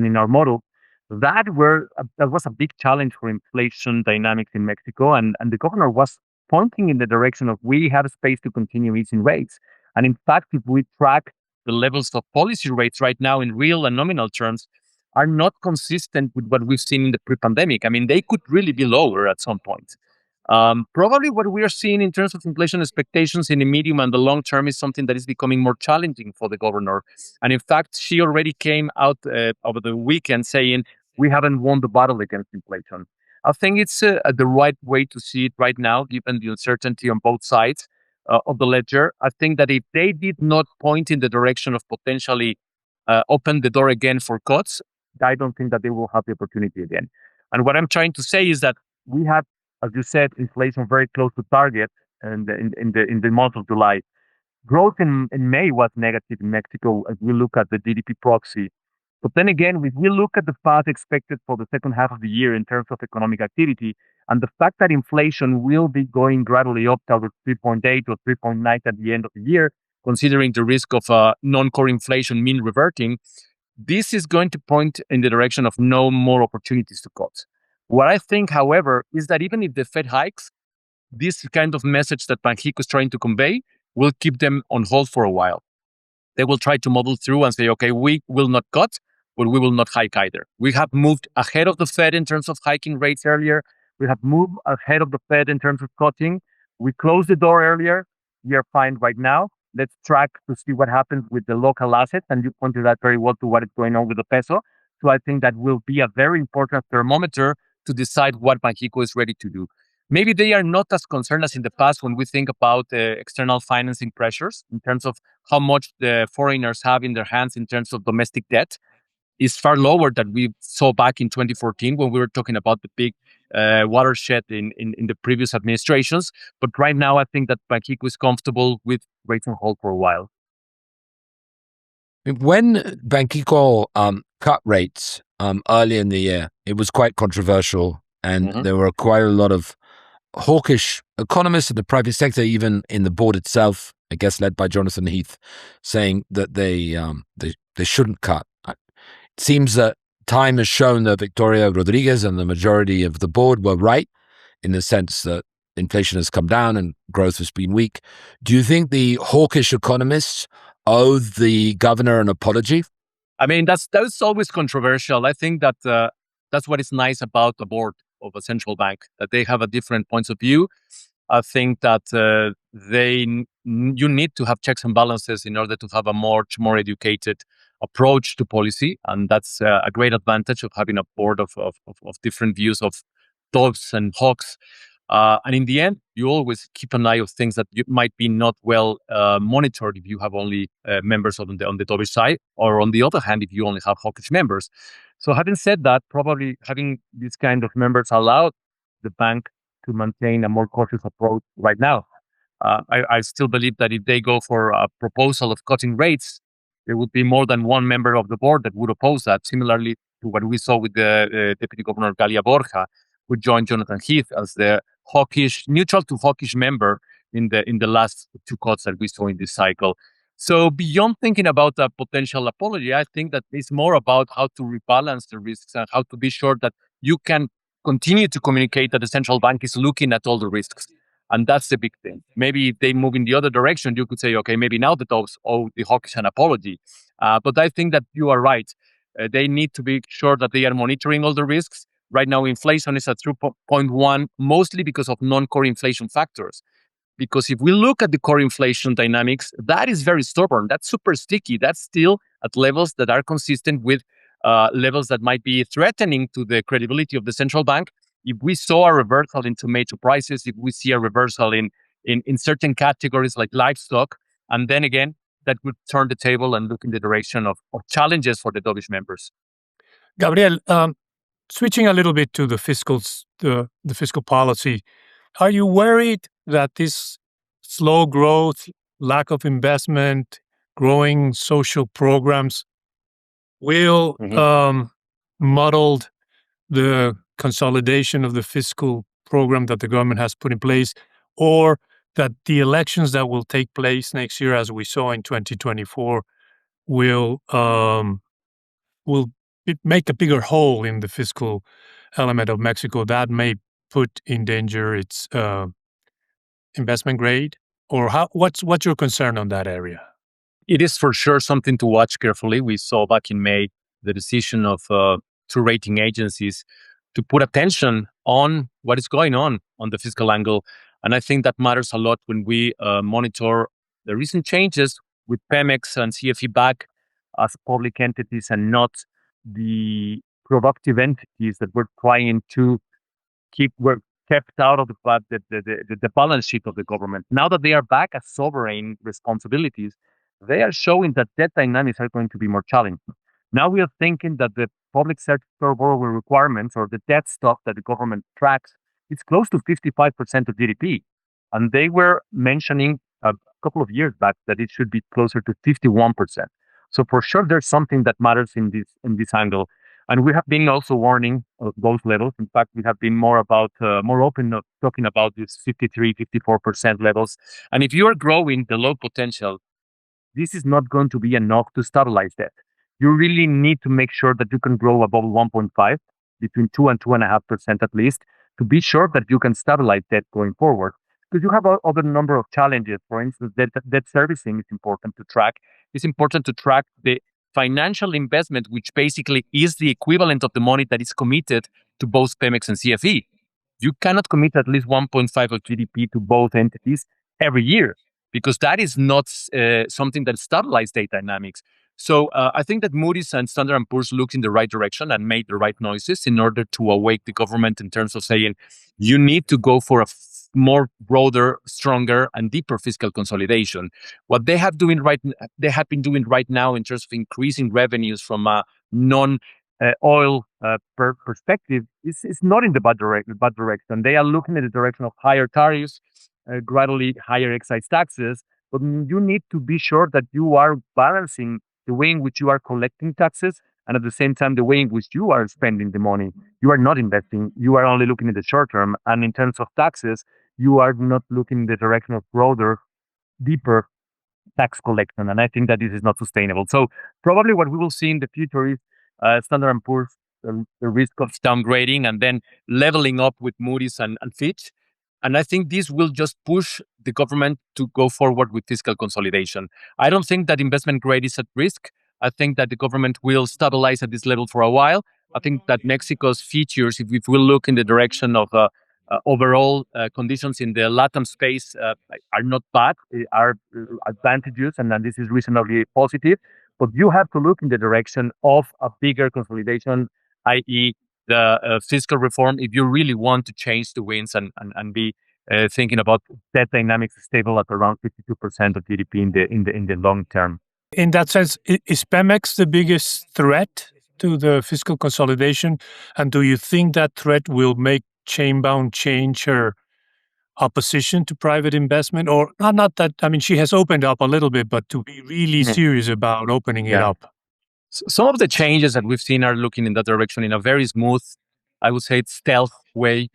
in our model. That was a big challenge for inflation dynamics in Mexico, and the governor was pointing in the direction of we have space to continue easing rates. And in fact, if we track the levels of policy rates right now in real and nominal terms, are not consistent with what we've seen in the pre-pandemic. I mean, they could really be lower at some point. Probably what we are seeing in terms of inflation expectations in the medium and the long term is something that is becoming more challenging for the governor. And in fact, she already came out over the weekend saying, we haven't won the battle against inflation. I think it's the right way to see it right now, given the uncertainty on both sides of the ledger. I think that if they did not point in the direction of potentially open the door again for cuts, I don't think that they will have the opportunity again. And what I'm trying to say is that we have, as you said, inflation very close to target, and in the month of July. Growth in May was negative in Mexico as we look at the GDP proxy. But then again, if we look at the path expected for the second half of the year in terms of economic activity, and the fact that inflation will be going gradually up towards 3.8 or 3.9 at the end of the year, considering the risk of non-core inflation mean reverting, this is going to point in the direction of no more opportunities to cut. What I think, however, is that even if the Fed hikes, this kind of message that Banxico is trying to convey will keep them on hold for a while. They will try to muddle through and say, okay, we will not cut, but we will not hike either. We have moved ahead of the Fed in terms of hiking rates earlier. We have moved ahead of the Fed in terms of cutting. We closed the door earlier. We are fine right now. Let's track to see what happens with the local assets. And you pointed out very well to what is going on with the peso. So I think that will be a very important thermometer to decide what Banxico is ready to do. Maybe they are not as concerned as in the past when we think about external financing pressures in terms of how much the foreigners have in their hands in terms of domestic debt. Is far lower than we saw back in 2014 when we were talking about the big watershed in the previous administrations. But right now, I think that Banxico is comfortable with rates on hold for a while. When Banxico cut rates early in the year, it was quite controversial, and there were quite a lot of hawkish economists in the private sector, even in the board itself, I guess led by Jonathan Heath, saying that they shouldn't cut. It seems that time has shown that Victoria Rodriguez and the majority of the board were right in the sense that inflation has come down and growth has been weak. Do you think the hawkish economists owe the governor an apology? I mean, that's always controversial. I think that that's what is nice about the board of a central bank, that they have a different points of view. I think that you need to have checks and balances in order to have a much more educated approach to policy, and that's a great advantage of having a board of different views of doves and hawks. And in the end, you always keep an eye of things that you might be not well monitored if you have only members on the dovish side, or on the other hand, if you only have hawkish members. So having said that, probably having these kind of members allowed the bank to maintain a more cautious approach right now. I still believe that if they go for a proposal of cutting rates, there would be more than one member of the board that would oppose that, similarly to what we saw with the Deputy Governor Galia Borja, who joined Jonathan Heath as the hawkish, neutral to hawkish member in the last two cuts that we saw in this cycle. So beyond thinking about a potential apology, I think that it's more about how to rebalance the risks and how to be sure that you can continue to communicate that the central bank is looking at all the risks. And that's the big thing. Maybe if they move in the other direction, you could say, okay, maybe now the Doves owe the hawkish an apology. But I think that you are right. They need to be sure that they are monitoring all the risks. Right now, inflation is at 3.1, mostly because of non-core inflation factors. Because if we look at the core inflation dynamics, that is very stubborn. That's super sticky. That's still at levels that are consistent with levels that might be threatening to the credibility of the central bank. If we saw a reversal in tomato prices, if we see a reversal in certain categories like livestock, and then again, that would turn the table and look in the direction of challenges for the dovish members. Gabriel, switching a little bit to the fiscal policy, are you worried that this slow growth, lack of investment, growing social programs will muddle the consolidation of the fiscal program that the government has put in place, or that the elections that will take place next year, as we saw in 2024, will make a bigger hole in the fiscal element of Mexico that may put in danger its investment grade? Or what's your concern on that area? It is for sure something to watch carefully. We saw back in May the decision of two rating agencies to put attention on what is going on the fiscal angle. And I think that matters a lot when we monitor the recent changes with Pemex and CFE back as public entities and not the productive entities that we're trying to were kept out of the balance sheet of the government. Now that they are back as sovereign responsibilities, they are showing that debt dynamics are going to be more challenging. Now we are thinking that the public sector borrowing requirements or the debt stock that the government tracks is close to 55% of GDP. And they were mentioning a couple of years back that it should be closer to 51%. So for sure, there's something that matters in this angle. And we have been also warning of those levels. In fact, we have been more open of talking about these 53, 54% levels. And if you are growing the low potential, this is not going to be enough to stabilize that. You really need to make sure that you can grow above 1.5, between 2 and 2.5% at least, to be sure that you can stabilize that going forward. Because you have other number of challenges. For instance, debt servicing is important to track. It's important to track the financial investment, which basically is the equivalent of the money that is committed to both Pemex and CFE. You cannot commit at least 1.5 of GDP to both entities every year, because that is not something that stabilizes data dynamics. So I think that Moody's and Standard & Poor's looked in the right direction and made the right noises in order to awake the government in terms of saying, you need to go for a more broader, stronger, and deeper fiscal consolidation. What they have been doing right now in terms of increasing revenues from a non-oil perspective is not in the bad direction. They are looking at the direction of higher tariffs, gradually higher excise taxes, but you need to be sure that you are balancing the way in which you are collecting taxes and at the same time the way in which you are spending the money. You are not investing. You are only looking at the short term. And in terms of taxes, you are not looking in the direction of broader, deeper tax collection. And I think that this is not sustainable. So probably what we will see in the future is Standard & Poor's, the risk of downgrading and then leveling up with Moody's and Fitch. And I think this will just push the government to go forward with fiscal consolidation. I don't think that investment grade is at risk. I think that the government will stabilize at this level for a while. I think that Mexico's features, if we look in the direction of overall conditions in the LATAM space, are not bad, are advantageous, and this is reasonably positive. But you have to look in the direction of a bigger consolidation, i.e., the fiscal reform, if you really want to change the winds and be thinking about debt dynamics stable at around 52% of GDP in the long term. In that sense, is Pemex the biggest threat to the fiscal consolidation? And do you think that threat will make Chainbound change her opposition to private investment? Or not that, I mean, she has opened up a little bit, but to be really serious about opening it up. Some of the changes that we've seen are looking in that direction in a very smooth, I would say, stealth way.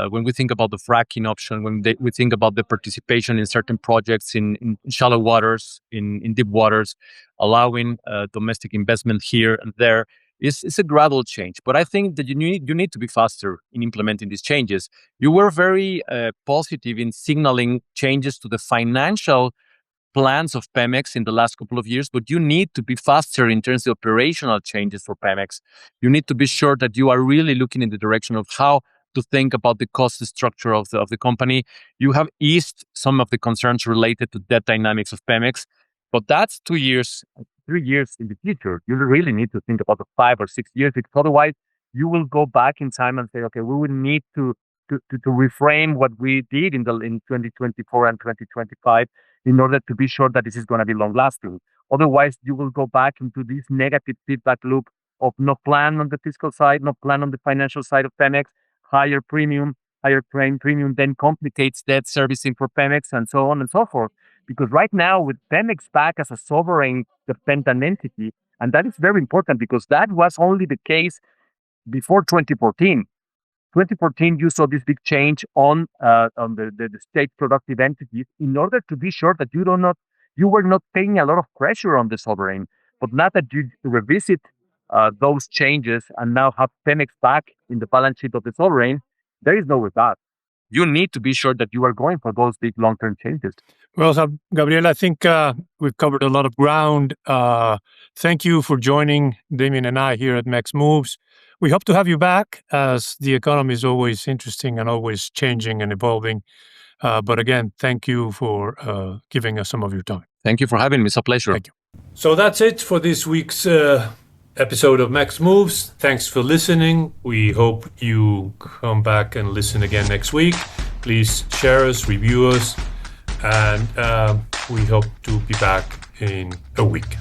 when we think about the fracking option, we think about the participation in certain projects in shallow waters, in deep waters, allowing domestic investment here and there, it's a gradual change. But I think that you need to be faster in implementing these changes. You were very positive in signaling changes to the financial plans of Pemex in the last couple of years, but you need to be faster in terms of operational changes for Pemex. You need to be sure that you are really looking in the direction of how to think about the cost structure of the company. You have eased some of the concerns related to debt dynamics of Pemex, but that's 2 years, 3 years in the future. You really need to think about the 5 or 6 years, because otherwise you will go back in time and say, okay, we will need to reframe what we did in 2024 and 2025 in order to be sure that this is going to be long lasting. Otherwise, you will go back into this negative feedback loop of no plan on the fiscal side, no plan on the financial side of Pemex, higher premium then complicates debt servicing for Pemex, and so on and so forth. Because right now, with Pemex back as a sovereign dependent entity, and that is very important because that was only the case before 2014. 2014, you saw this big change on the state productive entities in order to be sure that you were not paying a lot of pressure on the sovereign. But now that you revisit those changes and now have Pemex back in the balance sheet of the sovereign, there is no way back. You need to be sure that you are going for those big long-term changes. Well, Gabriel, I think we've covered a lot of ground. Thank you for joining Damian and I here at MexMoves. We hope to have you back, as the economy is always interesting and always changing and evolving. But again, thank you for giving us some of your time. Thank you for having me. It's a pleasure. Thank you. So that's it for this week's episode of MexMoves. Thanks for listening. We hope you come back and listen again next week. Please share us, review us, and we hope to be back in a week.